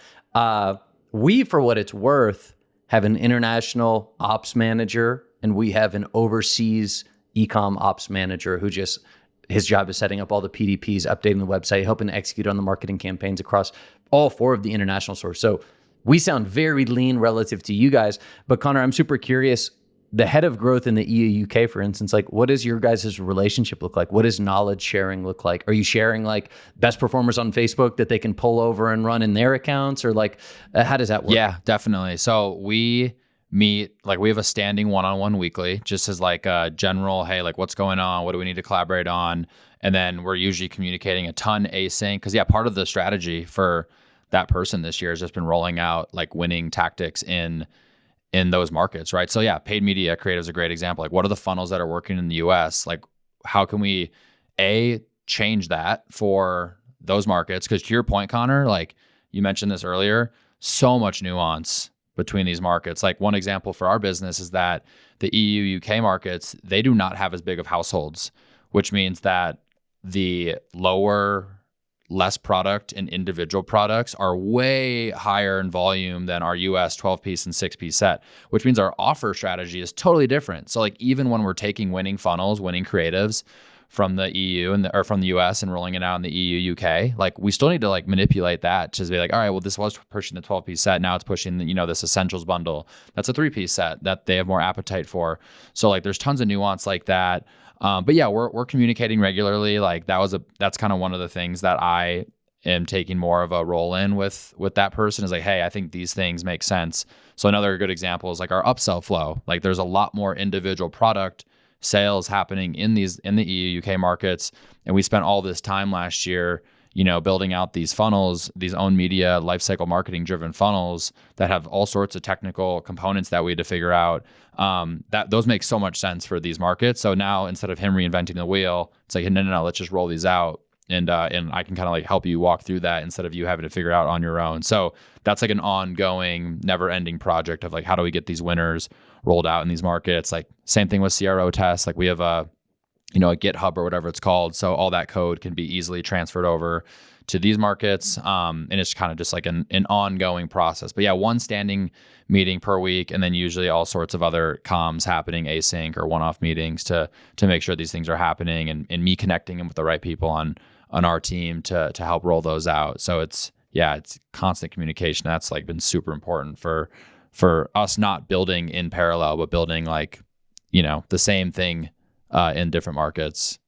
S1: We, for what it's worth, have an international ops manager, and we have an overseas ecom ops manager who just, his job is setting up all the PDPs, updating the website, helping execute on the marketing campaigns across all 4 of the international stores. So we sound very lean relative to you guys. But Connor, I'm super curious, the head of growth in the EU UK, for instance, like what does your guys' relationship look like? What does knowledge sharing look like? Are you sharing like best performers on Facebook that they can pull over and run in their accounts, or like how does that work?
S3: Yeah, definitely. So we meet, like we have a standing one-on-one weekly, just as like a general, hey, like what's going on? What do we need to collaborate on? And then we're usually communicating a ton async, because part of the strategy for that person this year has just been rolling out like winning tactics in those markets, right? So yeah, paid media creative is a great example. Like what are the funnels that are working in the US? Like how can we change that for those markets? Because to your point, Connor, like you mentioned this earlier, so much nuance between these markets. Like one example for our business is that the EU UK markets, they do not have as big of households, which means that the less product and individual products are way higher in volume than our US 12-piece and 6-piece set, which means our offer strategy is totally different. So like even when we're taking winning funnels, winning creatives from the EU or from the US and rolling it out in the EU UK, like we still need to like manipulate that to be like, all right, well, this was pushing the 12-piece set. Now it's pushing this essentials bundle. That's a 3-piece set that they have more appetite for. So like there's tons of nuance like that. But yeah, we're communicating regularly. Like that's kind of one of the things that I am taking more of a role in with that person, is like, hey, I think these things make sense. So another good example is like our upsell flow. Like there's a lot more individual product sales happening in the EU UK markets, and we spent all this time last year, building out these funnels, these own media lifecycle marketing driven funnels that have all sorts of technical components that we had to figure out. That those make so much sense for these markets. So now instead of him reinventing the wheel, it's like, no, let's just roll these out, and I can kind of like help you walk through that instead of you having to figure it out on your own. So that's like an ongoing, never-ending project of like, how do we get these winners rolled out in these markets? Like same thing with CRO tests. Like we have a GitHub or whatever it's called. So all that code can be easily transferred over to these markets. And it's kind of just like an ongoing process. But yeah, one standing meeting per week, and then usually all sorts of other comms happening async or one-off meetings to make sure these things are happening, and me connecting them with the right people on our team to help roll those out. So it's constant communication. That's like been super important for us, not building in parallel, but building like, the same thing in different markets.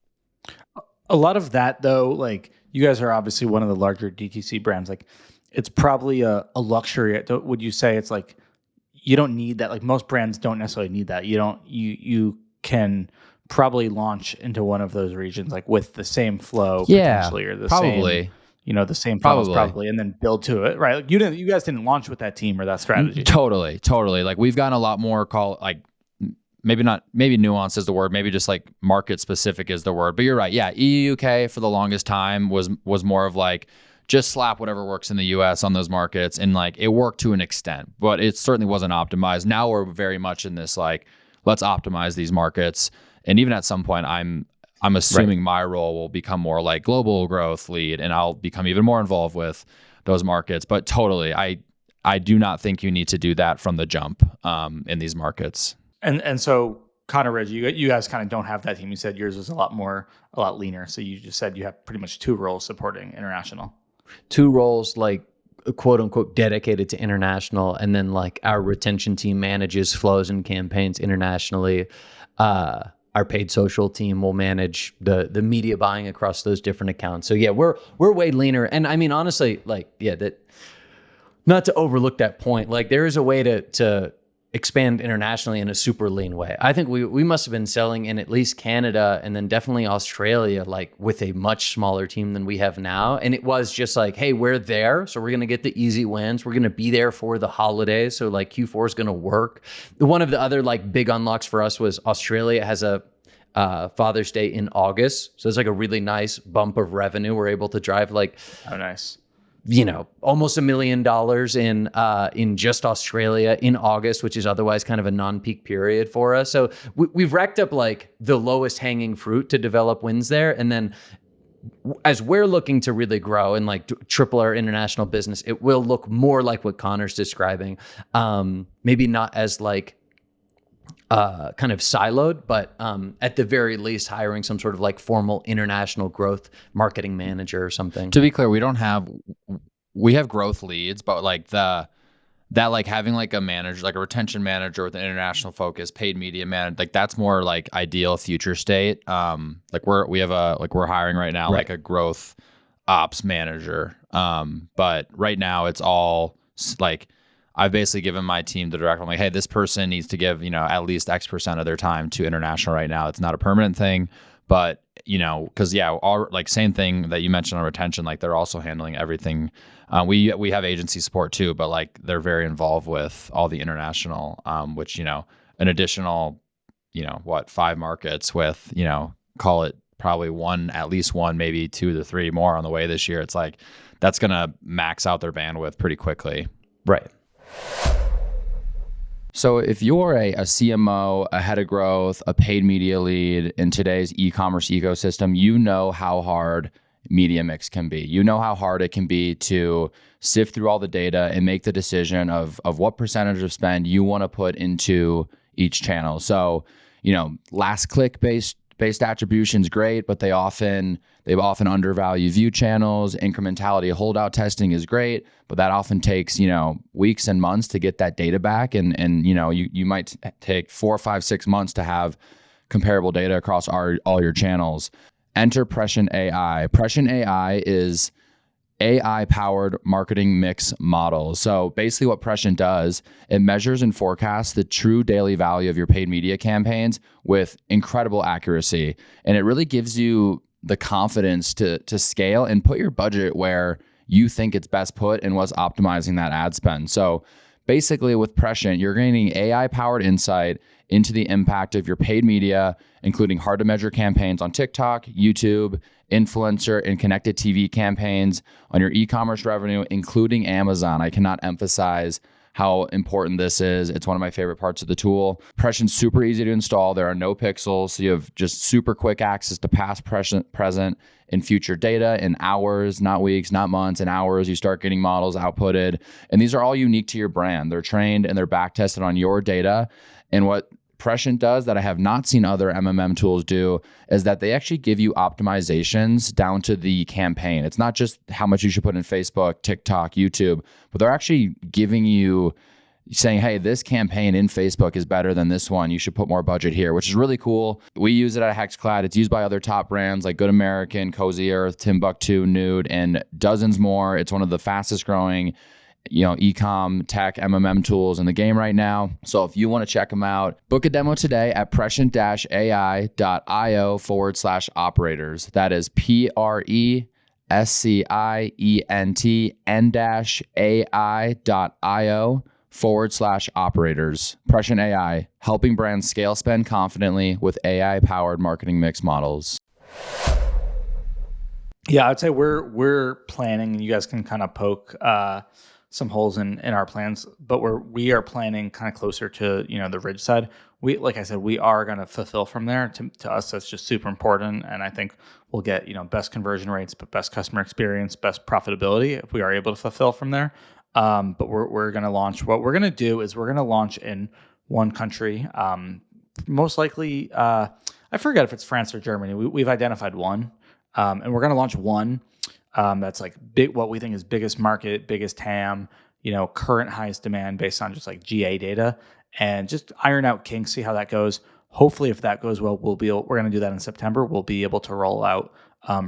S2: A lot of that though, like you guys are obviously one of the larger DTC brands. Like it's probably a luxury. Would you say it's like, you don't need that? Like most brands don't necessarily need that. You can probably launch into one of those regions like with the same flow, potentially, or the
S3: probably
S2: same, the same funnels probably, and then build to it, right? Like you guys didn't launch with that team or that strategy.
S3: Totally. Like we've gotten a lot more maybe nuance is the word, maybe just like market specific is the word, but you're right. Yeah. EU UK for the longest time was more of like, just slap whatever works in the US on those markets. And like it worked to an extent, but it certainly wasn't optimized. Now we're very much in this, like, let's optimize these markets. And even at some point, I'm assuming my role will become more like global growth lead, and I'll become even more involved with those markets. But totally, I I do not think you need to do that from the jump in these markets.
S2: And so Connor, Ridge, you guys kind of don't have that team. You said yours is a lot leaner. So you just said you have pretty much 2 roles supporting international.
S1: 2 roles, like quote unquote dedicated to international, and then like our retention team manages flows and campaigns internationally. Our paid social team will manage the media buying across those different accounts. So yeah, we're way leaner. And I mean, honestly, like, yeah, that, not to overlook that point, like there is a way to expand internationally in a super lean way. I think we must have been selling in at least Canada and then definitely Australia, like with a much smaller team than we have now. And it was just like, hey, we're there, so we're going to get the easy wins. We're going to be there for the holidays. So like Q4 is going to work. One of the other like big unlocks for us was Australia has a Father's Day in August. So it's like a really nice bump of revenue. We're able to drive like,
S2: oh, nice,
S1: almost $1 million in just Australia in August, which is otherwise kind of a non-peak period for us. So we've racked up like the lowest hanging fruit to develop wins there. And then as we're looking to really grow and like triple our international business, it will look more like what Connor's describing. Maybe not as like kind of siloed, but at the very least hiring some sort of like formal international growth marketing manager or something.
S3: To be clear, we have growth leads, but like that like having like a manager, like a retention manager with an international focus, paid media manager, like that's more like ideal future state. Like we're hiring right now, like a growth ops manager. But right now it's all like, I've basically given my team the direction. I'm like, hey, this person needs to give, at least X% of their time to international right now. It's not a permanent thing, but, because all like same thing that you mentioned on retention, like they're also handling everything. We have agency support too, but like they're very involved with all the international, which, an additional, 5 markets with, call it probably at least one, maybe 2 to 3 more on the way this year. It's like, that's going to max out their bandwidth pretty quickly.
S1: Right.
S3: So if you're a CMO, a head of growth, a paid media lead in today's e-commerce ecosystem, you know how hard media mix can be. You know how hard it can be to sift through all the data and make the decision of what percentage of spend you want to put into each channel. So, last click based attribution is great, but they often undervalue view channels. Incrementality holdout testing is great, but that often takes, weeks and months to get that data back. And you might take 4, 5, 6 months to have comparable data across all your channels. Enter Prescient AI. Prescient AI is AI-powered marketing mix model. So basically what Prescient does, it measures and forecasts the true daily value of your paid media campaigns with incredible accuracy. And it really gives you the confidence to scale and put your budget where you think it's best put and what's optimizing that ad spend. So basically with Prescient, you're gaining AI-powered insight into the impact of your paid media, including hard-to-measure campaigns on TikTok, YouTube, influencer, and connected TV campaigns on your e-commerce revenue, including Amazon. I cannot emphasize how important this is. It's one of my favorite parts of the tool. Prescient's super easy to install. There are no pixels, so you have just super quick access to past, present, and future data in hours, not weeks, not months, in hours. You start getting models outputted, and these are all unique to your brand. They're trained and they're back tested on your data. And what Prescient does that I have not seen other MMM tools do is that they actually give you optimizations down to the campaign. It's not just how much you should put in Facebook, TikTok, YouTube, but they're actually giving you, saying, hey, this campaign in Facebook is better than this one. You should put more budget here, which is really cool. We use it at Hexclad. It's used by other top brands like Good American, Cozy Earth, Timbuktu, Nude, and dozens more. It's one of the fastest growing e-com, tech, MMM tools in the game right now. So if you want to check them out, book a demo today at prescient-ai.io/operators. That is prescient-ai.io/operators. Prescient AI, helping brands scale spend confidently with AI-powered marketing mix models.
S2: Yeah, I'd say we're planning, and you guys can kind of poke some holes in our plans, but we are planning kind of closer to the Ridge side. Like I said, we are going to fulfill from there. To us, that's just super important, and I think we'll get best conversion rates, but best customer experience, best profitability if we are able to fulfill from there. But we're going to launch. What we're going to do is we're going to launch in one country. Most likely, I forget if it's France or Germany. We've identified one, and we're going to launch one that's like big. What we think is biggest market, biggest TAM. Current highest demand based on just like GA data, and just iron out kinks, see how that goes. Hopefully, if that goes well, we're going to do that in September. We'll be able to roll out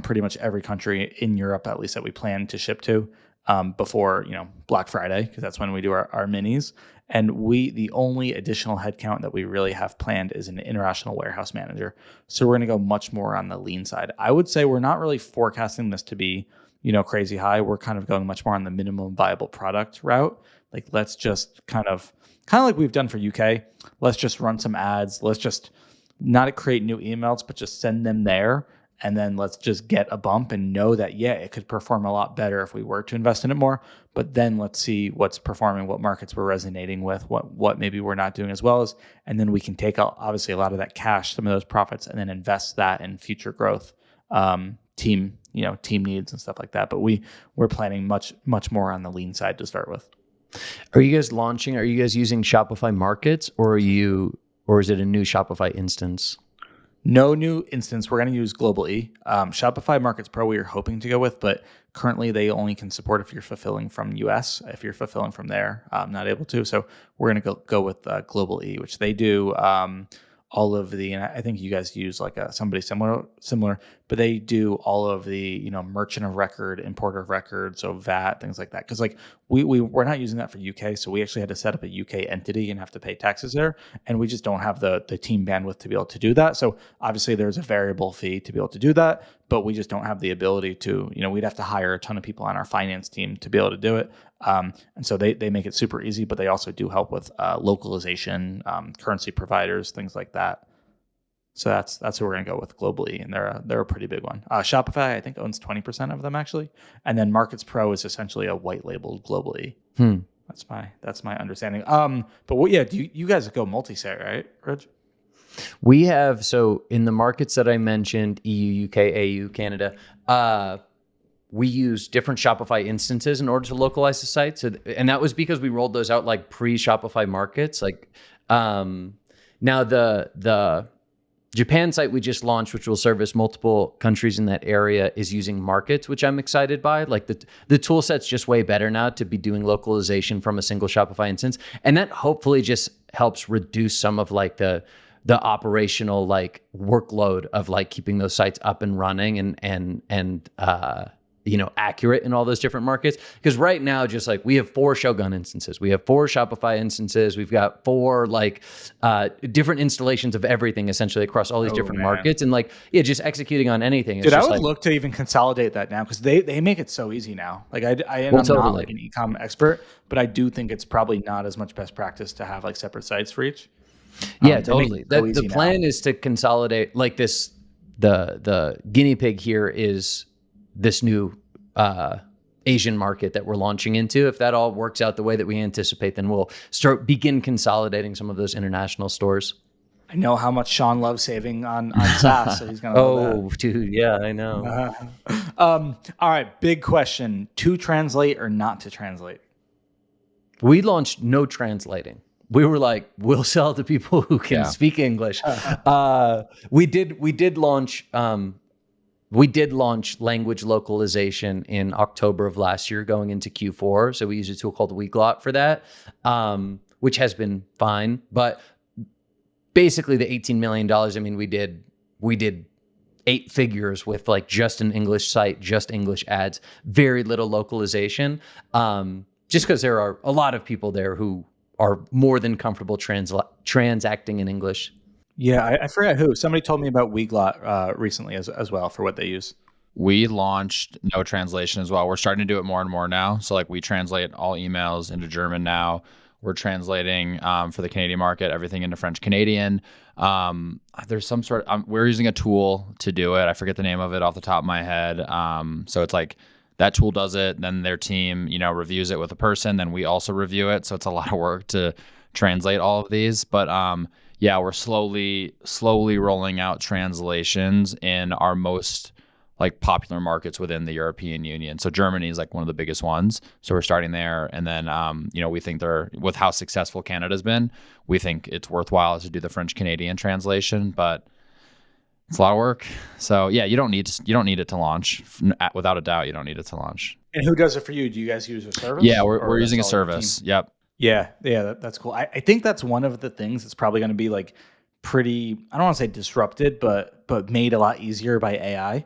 S2: pretty much every country in Europe, at least that we plan to ship to before Black Friday, because that's when we do our minis. And the only additional headcount that we really have planned is an international warehouse manager. So we're going to go much more on the lean side. I would say we're not really forecasting this to be crazy high. We're kind of going much more on the minimum viable product route. Like, let's just kind of like we've done for UK. Let's just run some ads. Let's just not create new emails, but just send them there. And then let's just get a bump and know that, it could perform a lot better if we were to invest in it more. But then let's see what's performing, what markets we're resonating with, what maybe we're not doing as well as, and then we can take out obviously a lot of that cash, some of those profits, and then invest that in future growth, team needs and stuff like that. But we're planning much more on the lean side to start with.
S1: Are you guys using Shopify Markets, or is it a new Shopify instance?
S2: No new instance. We're going to use Global E. Shopify Markets Pro we are hoping to go with, but currently they only can support if you're fulfilling from US. If you're fulfilling from there, not able to. So we're going to go with Global E, which they do all of the, and I think you guys use like somebody similar, but they do all of the, merchant of record, importer of record, so VAT, things like that. Because like we're not using that for UK, so we actually had to set up a UK entity and have to pay taxes there, and we just don't have the team bandwidth to be able to do that. So obviously there's a variable fee to be able to do that, but we just don't have the ability to, we'd have to hire a ton of people on our finance team to be able to do it. And so they make it super easy, but they also do help with localization, currency providers, things like that. So that's who we're going to go with globally, and they're a pretty big one. Shopify, I think, owns 20% of them actually, and then Markets Pro is essentially a white labeled globally. That's my understanding. But do you guys go multi-site, right, Rich?
S1: We have, so in the markets that I mentioned, EU, UK, AU, Canada, we use different Shopify instances in order to localize the site. So, and that was because we rolled those out like pre-Shopify Markets. Like now the Japan site we just launched, which will service multiple countries in that area, is using Markets, which I'm excited by. Like the tool set's just way better now to be doing localization from a single Shopify instance. And that hopefully just helps reduce some of like the operational like workload of like keeping those sites up and running and accurate in all those different markets. Because right now, just like we have 4 Shogun instances, we have 4 Shopify instances, we've got 4 like different installations of everything essentially across all these different markets, and like just executing on anything.
S2: Dude, I would look to even consolidate that now, because they make it so easy now. Like I'm not like an e-com expert, but I do think it's probably not as much best practice to have like separate sites for each.
S1: Yeah, totally. The plan is to consolidate like this. The guinea pig here is this new Asian market that we're launching into. If that all works out the way that we anticipate, then we'll begin consolidating some of those international stores.
S2: I know how much Sean loves saving on SaaS, so he's gonna love that.
S1: Dude, yeah, I know.
S2: All right, big question: to translate or not to translate?
S3: We launched no translating. We were like, we'll sell to people who can speak English.
S1: We did launch language localization in October of last year going into Q4. So we use a tool called Weglot for that, which has been fine. But basically the $18 million, I mean, we did 8 figures with like just an English site, just English ads, very little localization. Just because there are a lot of people there who are more than comfortable transacting in English.
S2: Yeah, I forgot who. Somebody told me about Weglot recently as well for what they use.
S3: We launched no translation as well. We're starting to do it more and more now. So like we translate all emails into German now. We're translating for the Canadian market, everything into French Canadian. There's some sort of, we're using a tool to do it. I forget the name of it off the top of my head. So it's like that tool does it, then their team, reviews it with a person, then we also review it. So it's a lot of work to translate all of these. But we're slowly rolling out translations in our most like popular markets within the European Union. So Germany is like one of the biggest ones. So we're starting there. And then, we think with how successful Canada's been, we think it's worthwhile to do the French Canadian translation, but it's a lot of work. So yeah, you don't need it to launch. Without a doubt, you don't need it to launch.
S2: And who does it for you? Do you guys use a service?
S3: Yeah, we're using a service. Yep.
S2: Yeah, that's cool. I think that's one of the things that's probably going to be like pretty, I don't want to say disrupted, but made a lot easier by AI.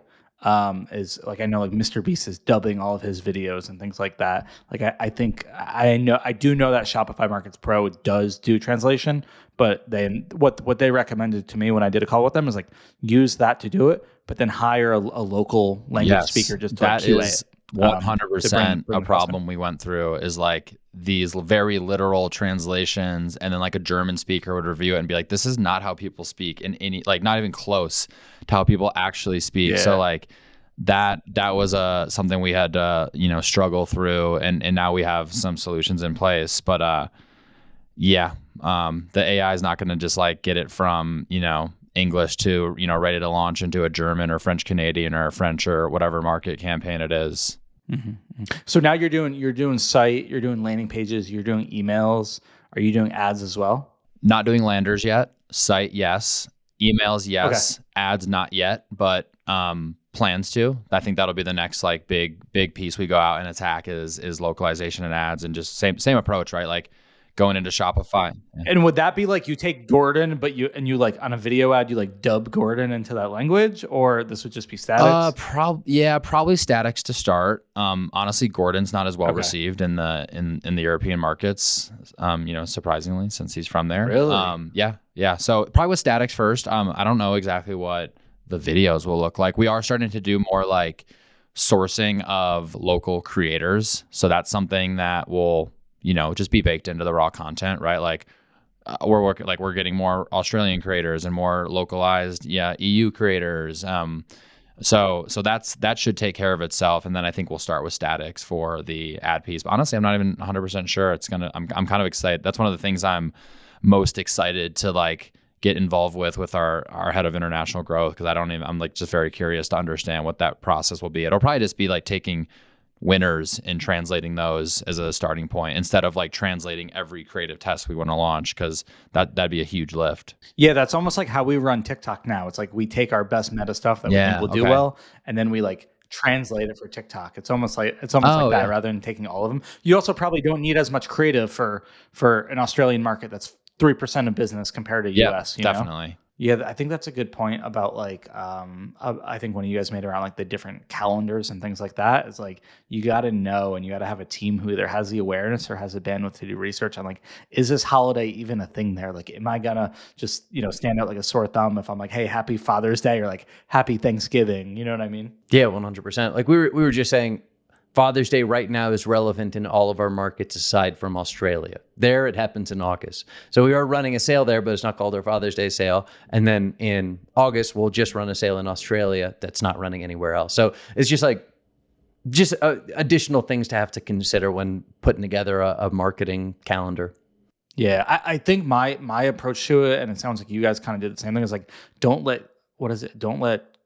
S2: Is like, I know like Mr. Beast is dubbing all of his videos and things like that. Like I do know that Shopify Markets Pro does do translation, but then what they recommended to me when I did a call with them is like use that to do it, but then hire a local language speaker just to
S3: that
S2: QA
S3: is
S2: it.
S3: 100% a problem we went through is like these very literal translations, and then like a German speaker would review it and be like, this is not how people speak in any, like not even close to how people actually speak. So like that was something we had to struggle through, and now we have some solutions in place. But the AI is not going to just like get it from English to ready to launch into a German or French Canadian or French or whatever market campaign it is.
S2: Mm-hmm. So now you're doing site, you're doing landing pages, you're doing emails. Are you doing ads as well?
S3: Not doing landers yet. Site, yes. Emails, yes. Okay. Ads, not yet, but plans to. I think that'll be the next like big piece we go out and attack is localization and ads, and just same approach, right? Like going into Shopify.
S2: And would that be like you take Gordon, but you like on a video ad, you like dub Gordon into that language, or this would just be statics?
S3: Probably statics to start. Honestly, Gordon's not as well received in the European markets. Surprisingly, since he's from there.
S2: Really?
S3: Yeah. So probably with statics first. I don't know exactly what the videos will look like. We are starting to do more like sourcing of local creators. So that's something that will just be baked into the raw content, right? Like we're getting more Australian creators and more localized, EU creators. So that should take care of itself. And then I think we'll start with statics for the ad piece. But honestly, I'm not even 100% sure I'm kind of excited. That's one of the things I'm most excited to like get involved with our head of international growth. Cause I'm like just very curious to understand what that process will be. It'll probably just be like taking winners and translating those as a starting point instead of like translating every creative test we want to launch, because that'd be a huge lift.
S2: Yeah, that's almost like how we run TikTok now. It's like we take our best meta stuff that we think will do well, and then we like translate it for TikTok. It's almost like that rather than taking all of them. You also probably don't need as much creative for an Australian market that's 3% of business compared to US.
S3: Definitely.
S2: Yeah, I think that's a good point about like, I think when you guys made around like the different calendars and things like that, it's like, you got to know, and you got to have a team who either has the awareness or has the bandwidth to do research on like, is this holiday even a thing there? Like, am I gonna just, stand out like a sore thumb if I'm like, hey, happy Father's Day, or like happy Thanksgiving, you know what I mean?
S1: Yeah, 100%. Like we were just saying, Father's Day right now is relevant in all of our markets aside from Australia. There, it happens in August. So we are running a sale there, but it's not called our Father's Day sale. And then in August, we'll just run a sale in Australia that's not running anywhere else. So it's just like, additional things to have to consider when putting together a marketing calendar.
S2: Yeah, I think my approach to it, and it sounds like you guys kind of did the same thing, is like, don't let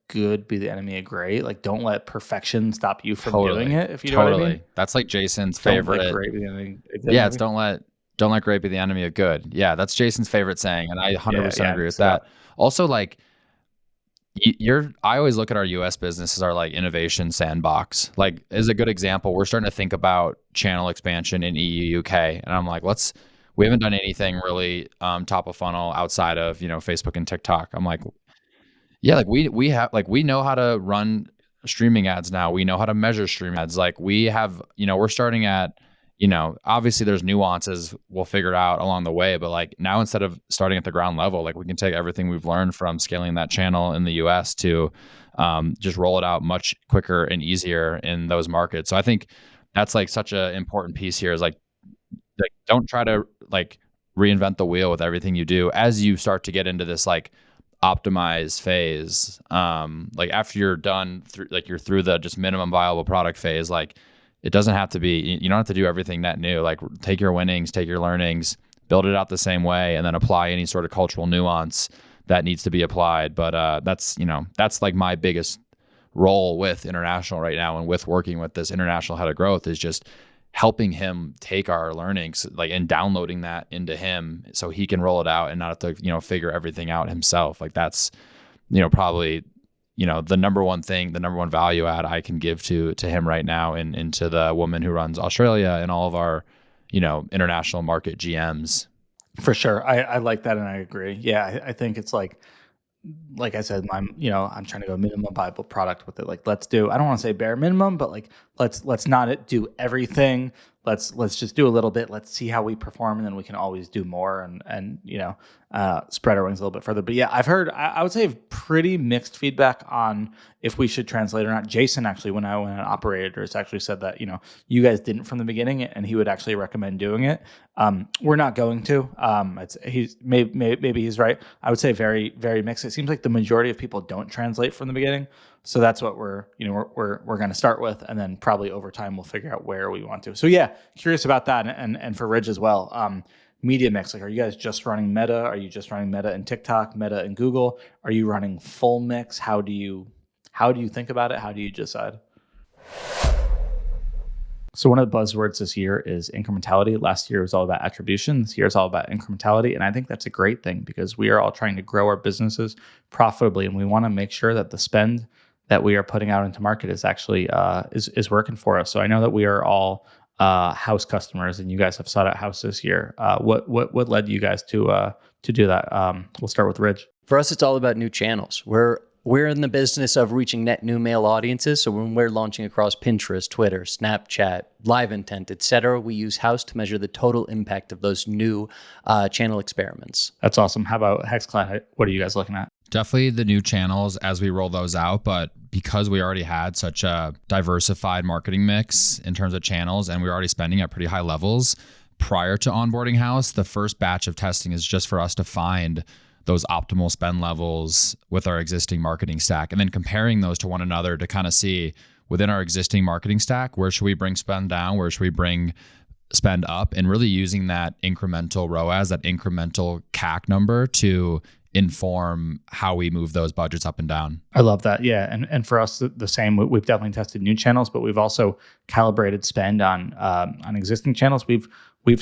S2: good be the enemy of great. Like, don't let perfection stop you from doing it, if you know what I mean.
S3: That's like Jason's favorite.
S2: Don't let great be the enemy.
S3: It's don't let great be the enemy of good. Yeah, that's Jason's favorite saying, and I 100% agree with that. Also, like, I always look at our US business as our like innovation sandbox. Like, as a good example, we're starting to think about channel expansion in EU, UK, and I'm like, we haven't done anything really top of funnel outside of Facebook and TikTok. I'm like, yeah, like we know how to run streaming ads now. We know how to measure streaming ads. Like we have, we're starting at, obviously there's nuances we'll figure out along the way, but like now instead of starting at the ground level, like we can take everything we've learned from scaling that channel in the US to just roll it out much quicker and easier in those markets. So I think that's like such an important piece here is like don't try to like reinvent the wheel with everything you do as you start to get into this like optimize phase. Like after you're done you're through the just minimum viable product phase, like it doesn't have to be, you don't have to do everything net new. Like take your winnings, take your learnings, build it out the same way, and then apply any sort of cultural nuance that needs to be applied. But that's like my biggest role with international right now and with working with this international head of growth is just helping him take our learnings like and downloading that into him so he can roll it out and not have to, figure everything out himself. Like that's, probably, the number one thing, the number one value add I can give to him right now and to the woman who runs Australia and all of our, international market GMs.
S2: For sure. I like that. And I agree. Yeah. I think it's like I said, I'm trying to go minimum viable product with it. Like, I don't want to say bare minimum, but like, let's not do everything. Let's just do a little bit. Let's see how we perform. And then we can always do more and spread our wings a little bit further. But yeah, I've heard, I would say pretty mixed feedback on if we should translate or not. Jason actually, when I went on Operators, actually said that, you guys didn't from the beginning and he would actually recommend doing it. We're not going to, maybe he's right. I would say very, very mixed. It seems like the majority of people don't translate from the beginning. So that's what we're going to start with. And then probably over time, we'll figure out where we want to. So yeah, curious about that. And for Ridge as well. Media mix, like, are you guys just running Meta? Are you just running Meta and TikTok, Meta and Google? Are you running full mix? How do you think about it? How do you decide? So one of the buzzwords this year is incrementality. Last year was all about attribution. This year is all about incrementality. And I think that's a great thing because we are all trying to grow our businesses profitably. And we want to make sure that the spend that we are putting out into market is actually is working for us. So I know that we are all Haus customers, and you guys have sought out Haus this year. What led you guys to do that? We'll start with Ridge.
S1: For us, it's all about new channels. We're in the business of reaching net new male audiences. So when we're launching across Pinterest, Twitter, Snapchat, Live Intent, etc., we use Haus to measure the total impact of those new channel experiments.
S2: That's awesome. How about HexCloud? What are you guys looking at?
S3: Definitely the new channels as we roll those out, but because we already had such a diversified marketing mix in terms of channels and we were already spending at pretty high levels prior to onboarding Haus, the first batch of testing is just for us to find those optimal spend levels with our existing marketing stack and then comparing those to one another to kind of see within our existing marketing stack, where should we bring spend down, where should we bring spend up, and really using that incremental ROAS, that incremental CAC number to inform how we move those budgets up and down.
S2: I love that. Yeah. And for us, the same, we've definitely tested new channels, but we've also calibrated spend on existing channels. We've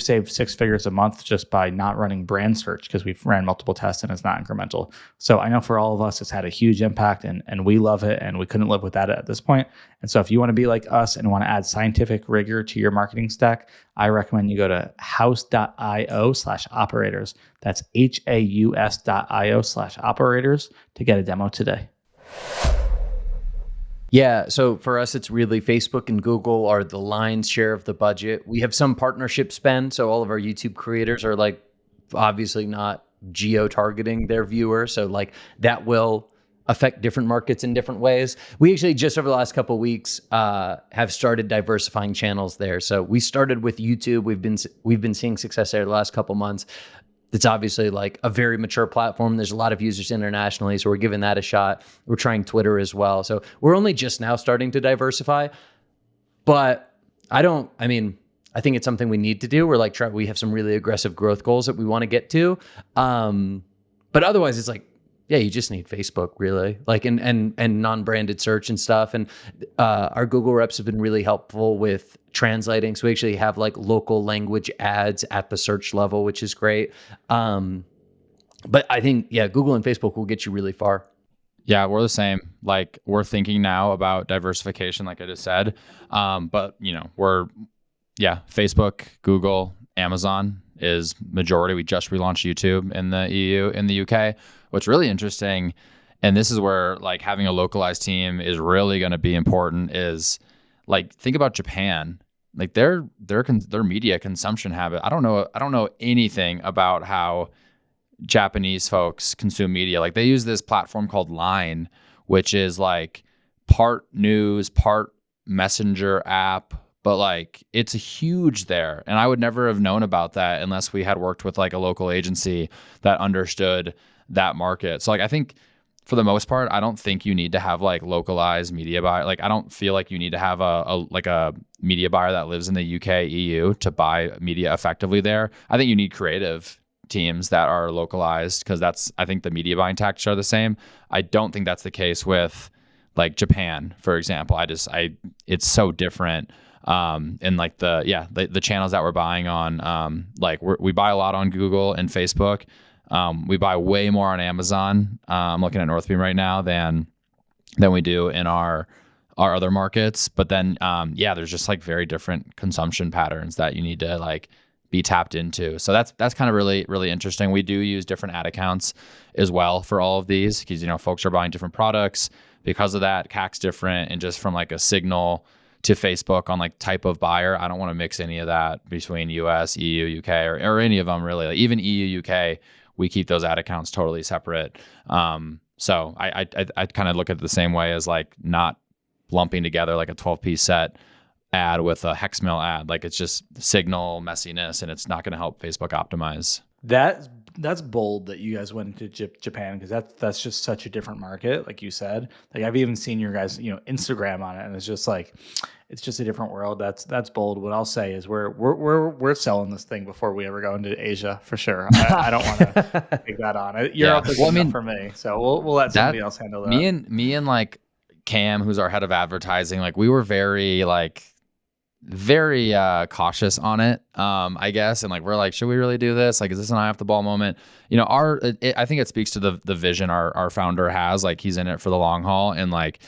S2: saved 6 figures a month just by not running brand search because we've ran multiple tests and it's not incremental. So I know for all of us, it's had a huge impact and we love it and we couldn't live without it at this point. And so if you want to be like us and want to add scientific rigor to your marketing stack, I recommend you go to haus.io/operators. That's haus.io/operators to get a demo today.
S1: Yeah, so for us, it's really Facebook and Google are the lion's share of the budget. We have some partnership spend, so all of our YouTube creators are like obviously not geo-targeting their viewer, so like that will affect different markets in different ways. We actually just over the last couple of weeks have started diversifying channels there. So we started with YouTube. We've been seeing success there the last couple months. It's obviously like a very mature platform. There's a lot of users internationally, so we're giving that a shot. We're trying Twitter as well. So we're only just now starting to diversify, but I think it's something we need to do. We're like, we have some really aggressive growth goals that we want to get to. But otherwise it's like, yeah, you just need Facebook really, like, and non-branded search and stuff. And our Google reps have been really helpful with translating. So we actually have like local language ads at the search level, which is great. But I think, yeah, Google and Facebook will get you really far.
S3: Yeah, we're the same. Like we're thinking now about diversification, like I just said. But Facebook, Google, Amazon is majority. We just relaunched YouTube in the EU, in the UK. What's really interesting, and this is where like having a localized team is really going to be important, is like think about Japan. Like their media consumption habit. I don't know anything about how Japanese folks consume media. Like they use this platform called Line, which is like part news, part messenger app, but like it's huge there. And I would never have known about that unless we had worked with like a local agency that understood that market. So like I think for the most part, I don't think you need to have like localized media buyer. Like I don't feel like you need to have a media buyer that lives in the UK, EU to buy media effectively there. I think you need creative teams that are localized because I think the media buying tactics are the same. I don't think that's the case with like Japan, for example. It's so different. And like the channels that we're buying on, like we buy a lot on Google and Facebook. We buy way more on Amazon. I'm looking at Northbeam right now than we do in our other markets. But then, there's just like very different consumption patterns that you need to like be tapped into. So that's kind of really, really interesting. We do use different ad accounts as well for all of these because, folks are buying different products. Because of that, CAC's different. And just from like a signal to Facebook on like type of buyer, I don't want to mix any of that between US, EU, UK, or any of them really. Like even EU, UK, we keep those ad accounts totally separate. So I kind of look at it the same way as like not lumping together like a 12-piece set ad with a hex mail ad. Like it's just signal messiness and it's not going to help Facebook optimize.
S2: That's bold that you guys went into Japan because that's just such a different market, like you said. Like I've even seen your guys, Instagram on it, and it's just like it's just a different world. That's bold. What I'll say is we're selling this thing before we ever go into Asia for sure. I don't want to take that on. Europe is enough for me, so we'll let somebody else handle that.
S3: Me and like Cam, who's our head of advertising, like we were very cautious on it, I guess. And like, we're like, should we really do this? Like, is this an eye off the ball moment? I think it speaks to the vision our founder has. Like, he's in it for the long haul. And like,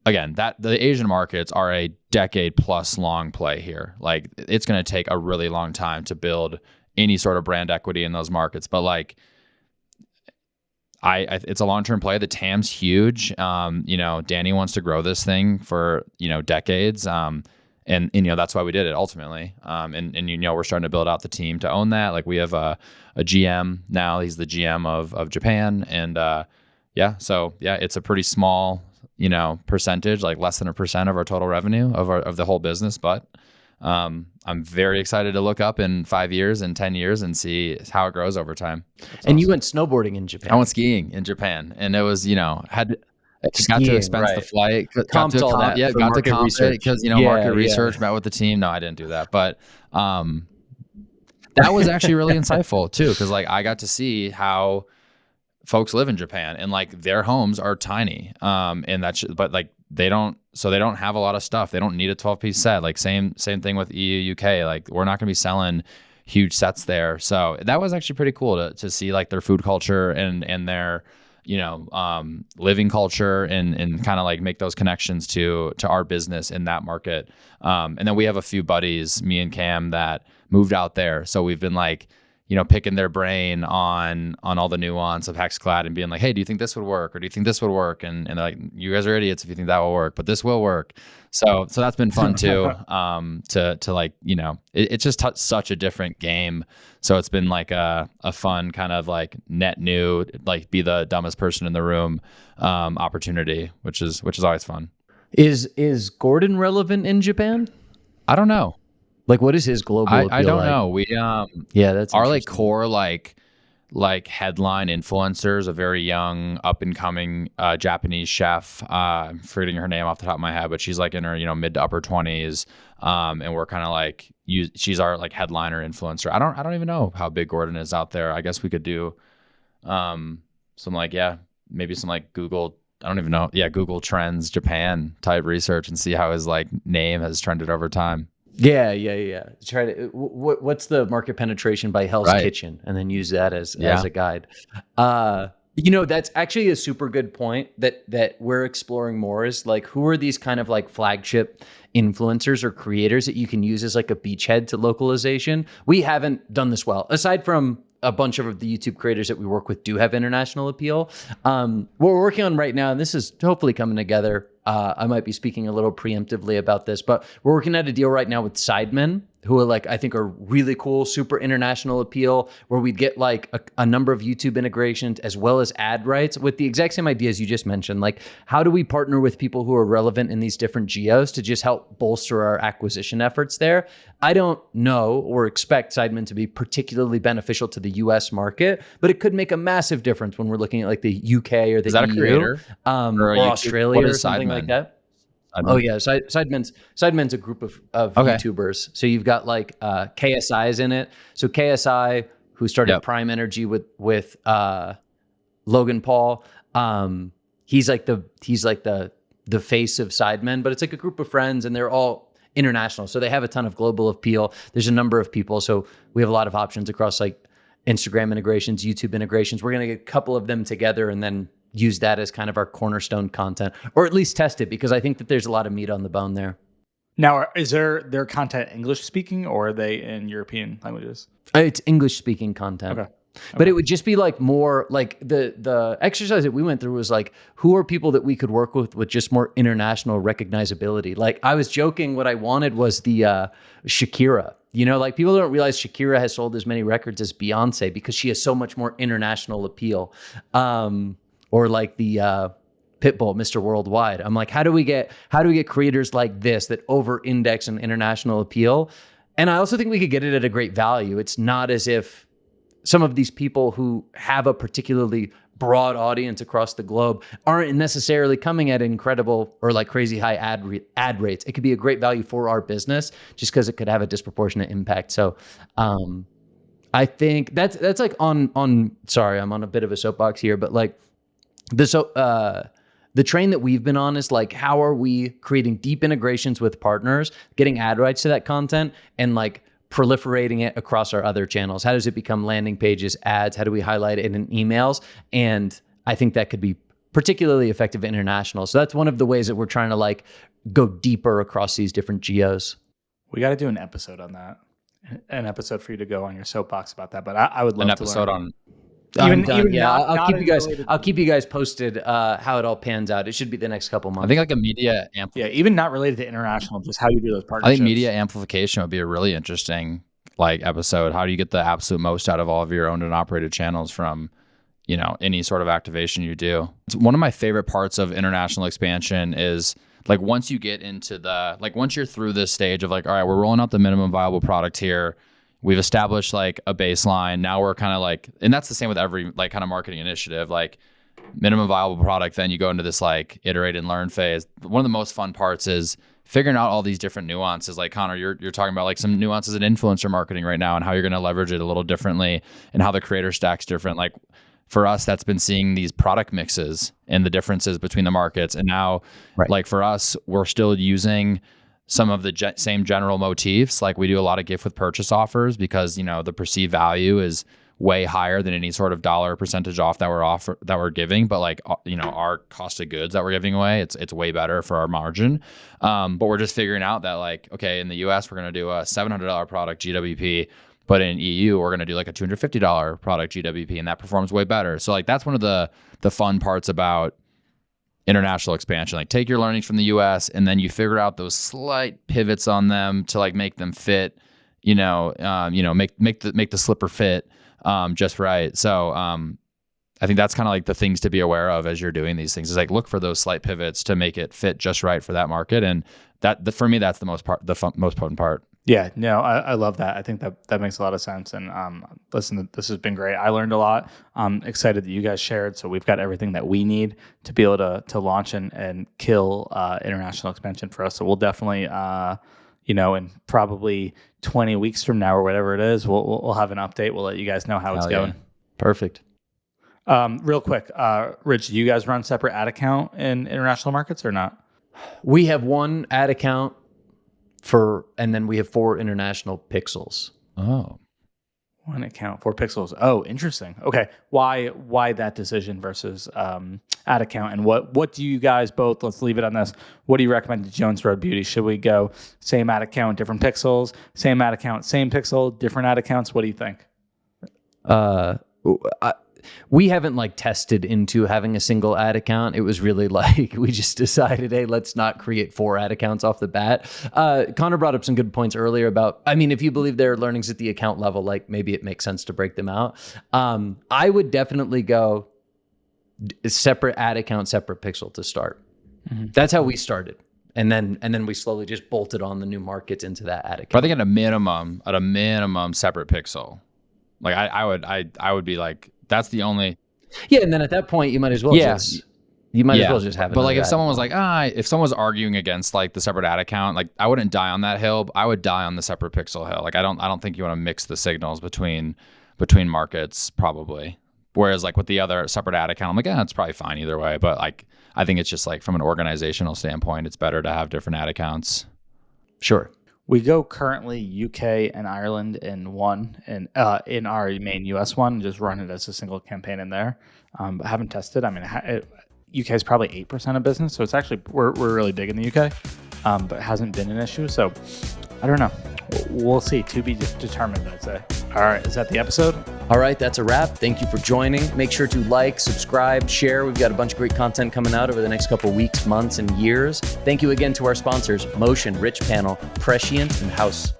S3: again, that the Asian markets are a decade plus long play here. Like, it's going to take a really long time to build any sort of brand equity in those markets. But like, it's a long-term play. The TAM's huge. Danny wants to grow this thing for, decades. And that's why we did it ultimately. We're starting to build out the team to own that. Like we have a GM now. He's the GM of Japan. And it's a pretty small, percentage, like less than 1% of our total revenue of the whole business. But I'm very excited to look up in 5 years and 10 years and see how it grows over time.
S1: That's awesome. You went snowboarding in Japan.
S3: I went skiing in Japan, and it was, got to expense the flight. Got to comp it because market research, met with the team. No, I didn't do that, but that was actually really insightful too, because like I got to see how folks live in Japan, and like their homes are tiny, and but like they don't have a lot of stuff. They don't need a 12-piece set. Like same thing with EU UK. Like we're not going to be selling huge sets there, so that was actually pretty cool to see like their food culture and their living culture and kind of like make those connections to our business in that market. And then we have a few buddies, me and Cam, that moved out there. So we've been like, picking their brain on all the nuance of Hexclad and being like, hey, do you think this would work? Or do you think this would work? And they're like, you guys are idiots if you think that will work, but this will work. So that's been fun too. To like, it's just such a different game. So it's been like a fun kind of like net new, like be the dumbest person in the room, opportunity, which is always fun.
S1: Is Gordon relevant in Japan?
S3: I don't know.
S1: Like, what is his global appeal?
S3: I don't know. We
S1: that's
S3: our like core like headline influencers, a very young up and coming Japanese chef. I'm forgetting her name off the top of my head, but she's like in her mid to upper 20s, and we're kind of like she's our like headliner influencer. I don't even know how big Gordon is out there. I guess we could do some like maybe some like Google. I don't even know. Google Trends Japan type research and see how his like name has trended over time.
S1: Yeah. Try to. What's the market penetration by Hell's Kitchen, and then use that as a guide. That's actually a super good point that we're exploring more. Is like, who are these kind of like flagship influencers or creators that you can use as like a beachhead to localization? We haven't done this well, aside from a bunch of the YouTube creators that we work with do have international appeal. What we're working on right now, and this is hopefully coming together. I might be speaking a little preemptively about this, but we're working at a deal right now with Sidemen, who are like, I think are really cool, super international appeal, where we'd get like a number of YouTube integrations as well as ad rights with the exact same ideas you just mentioned. Like, how do we partner with people who are relevant in these different geos to just help bolster our acquisition efforts there? I don't know or expect Sidemen to be particularly beneficial to the US market, but it could make a massive difference when we're looking at like the UK or the
S3: Is that
S1: EU,
S3: a creator?
S1: or Australia or something
S3: Sidemen?
S1: Like that. Oh yeah, Sidemen's a group of YouTubers. So you've got like KSI's in it. So KSI, who started Prime Energy with Logan Paul, he's like the the face of Sidemen, but it's like a group of friends and they're all international. So they have a ton of global appeal. There's a number of people. So we have a lot of options across like Instagram integrations, YouTube integrations. We're going to get a couple of them together and then use that as kind of our cornerstone content, or at least test it, because I think that there's a lot of meat on the bone there.
S2: Now, is their content English speaking or are they in European languages?
S1: It's English speaking content.
S2: Okay.
S1: But it would just be like more like the exercise that we went through was like, who are people that we could work with just more international recognizability? Like I was joking, what I wanted was the Shakira. You know, like people don't realize Shakira has sold as many records as Beyonce because she has so much more international appeal. Or like the Pitbull, Mr. Worldwide. I'm like, how do we get creators like this that over-index an international appeal? And I also think we could get it at a great value. It's not as if some of these people who have a particularly broad audience across the globe aren't necessarily coming at incredible or like crazy high ad rates. It could be a great value for our business just because it could have a disproportionate impact. So I think that's like on sorry, I'm on a bit of a soapbox here, but like the train that we've been on is like, how are we creating deep integrations with partners, getting ad rights to that content, and like proliferating it across our other channels? How does it become landing pages, ads? How do we highlight it in emails? And I think that could be particularly effective international. So that's one of the ways that we're trying to like go deeper across these different geos.
S2: We got to do an episode on that. An episode for you to go on your soapbox about that. But I would love
S3: an
S2: to
S3: episode
S2: learn.
S1: I'll keep you guys posted how it all pans out. It should be the next couple months.
S3: I think like a media
S2: even not related to international, just how you do those partnerships.
S3: I think media amplification would be a really interesting like episode. How do you get the absolute most out of all of your owned and operated channels from, you know, any sort of activation you do? It's one of my favorite parts of international expansion is like once you get into once you're through this stage of like, all right, we're rolling out the minimum viable product here. We've established like a baseline. Now we're kind of like, and that's the same with every like kind of marketing initiative, like minimum viable product. Then you go into this like iterate and learn phase. One of the most fun parts is figuring out all these different nuances. Like Connor, you're talking about like some nuances in influencer marketing right now and how you're going to leverage it a little differently and how the creator stack's different. Like for us, that's been seeing these product mixes and the differences between the markets. And now like for us, we're still using some of the same general motifs. Like we do a lot of gift with purchase offers because, you know, the perceived value is way higher than any sort of dollar percentage off that we're giving. But like, you know, our cost of goods that we're giving away, it's way better for our margin. But we're just figuring out that like, okay, in the US, we're going to do a $700 product GWP, but in EU, we're going to do like a $250 product GWP, and that performs way better. So like, that's one of the fun parts about international expansion. Like take your learnings from the US and then you figure out those slight pivots on them to like make them fit, make the slipper fit just right. So I think that's kind of like the things to be aware of as you're doing these things is like look for those slight pivots to make it fit just right for that market. And for me, that's the most potent part.
S2: Yeah, no, I love that. I think that makes a lot of sense. And listen, this has been great. I learned a lot. I'm excited that you guys shared. So we've got everything that we need to be able to launch and kill international expansion for us. So we'll definitely, in probably 20 weeks from now or whatever it is, we'll have an update. We'll let you guys know how it's going.
S1: Perfect.
S2: Real quick, Rich, do you guys run separate ad account in international markets or not?
S1: We have one ad account and then we have 4 international pixels.
S3: Oh,
S2: one account, 4 pixels. Oh, interesting. Okay. Why that decision versus ad account? And what do you guys both, let's leave it on this. What do you recommend to Jones Road Beauty? Should we go same ad account, different pixels, same ad account, same pixel, different ad accounts? What do you think?
S1: We haven't like tested into having a single ad account. It was really like, we just decided, hey, let's not create 4 ad accounts off the bat. Connor brought up some good points earlier about, I mean, if you believe there are learnings at the account level, like maybe it makes sense to break them out. I would definitely go separate ad account, separate pixel to start. Mm-hmm. That's how we started. And then we slowly just bolted on the new markets into that ad account.
S3: But I think at a minimum, separate pixel. Like I would be like, that's the only.
S1: Yeah, and then at that point, you might as well just have it.
S3: But like if someone was like, if someone was arguing against like the separate ad account, like I wouldn't die on that hill. I would die on the separate pixel hill. Like I don't think you want to mix the signals between markets probably. Whereas like with the other separate ad account, I'm like, it's probably fine either way. But like, I think it's just like from an organizational standpoint, it's better to have different ad accounts.
S1: Sure.
S2: We go currently UK and Ireland in one, and in our main US one, just run it as a single campaign in there. But haven't tested. I mean, UK is probably 8% of business, so it's actually we're really big in the UK, but it hasn't been an issue. So I don't know. We'll see. To be determined, I'd say. All right, is that the episode?
S1: All right, that's a wrap. Thank you for joining. Make sure to like, subscribe, share. We've got a bunch of great content coming out over the next couple weeks, months, and years. Thank you again to our sponsors, Motion, Richpanel, Prescient, and Haus.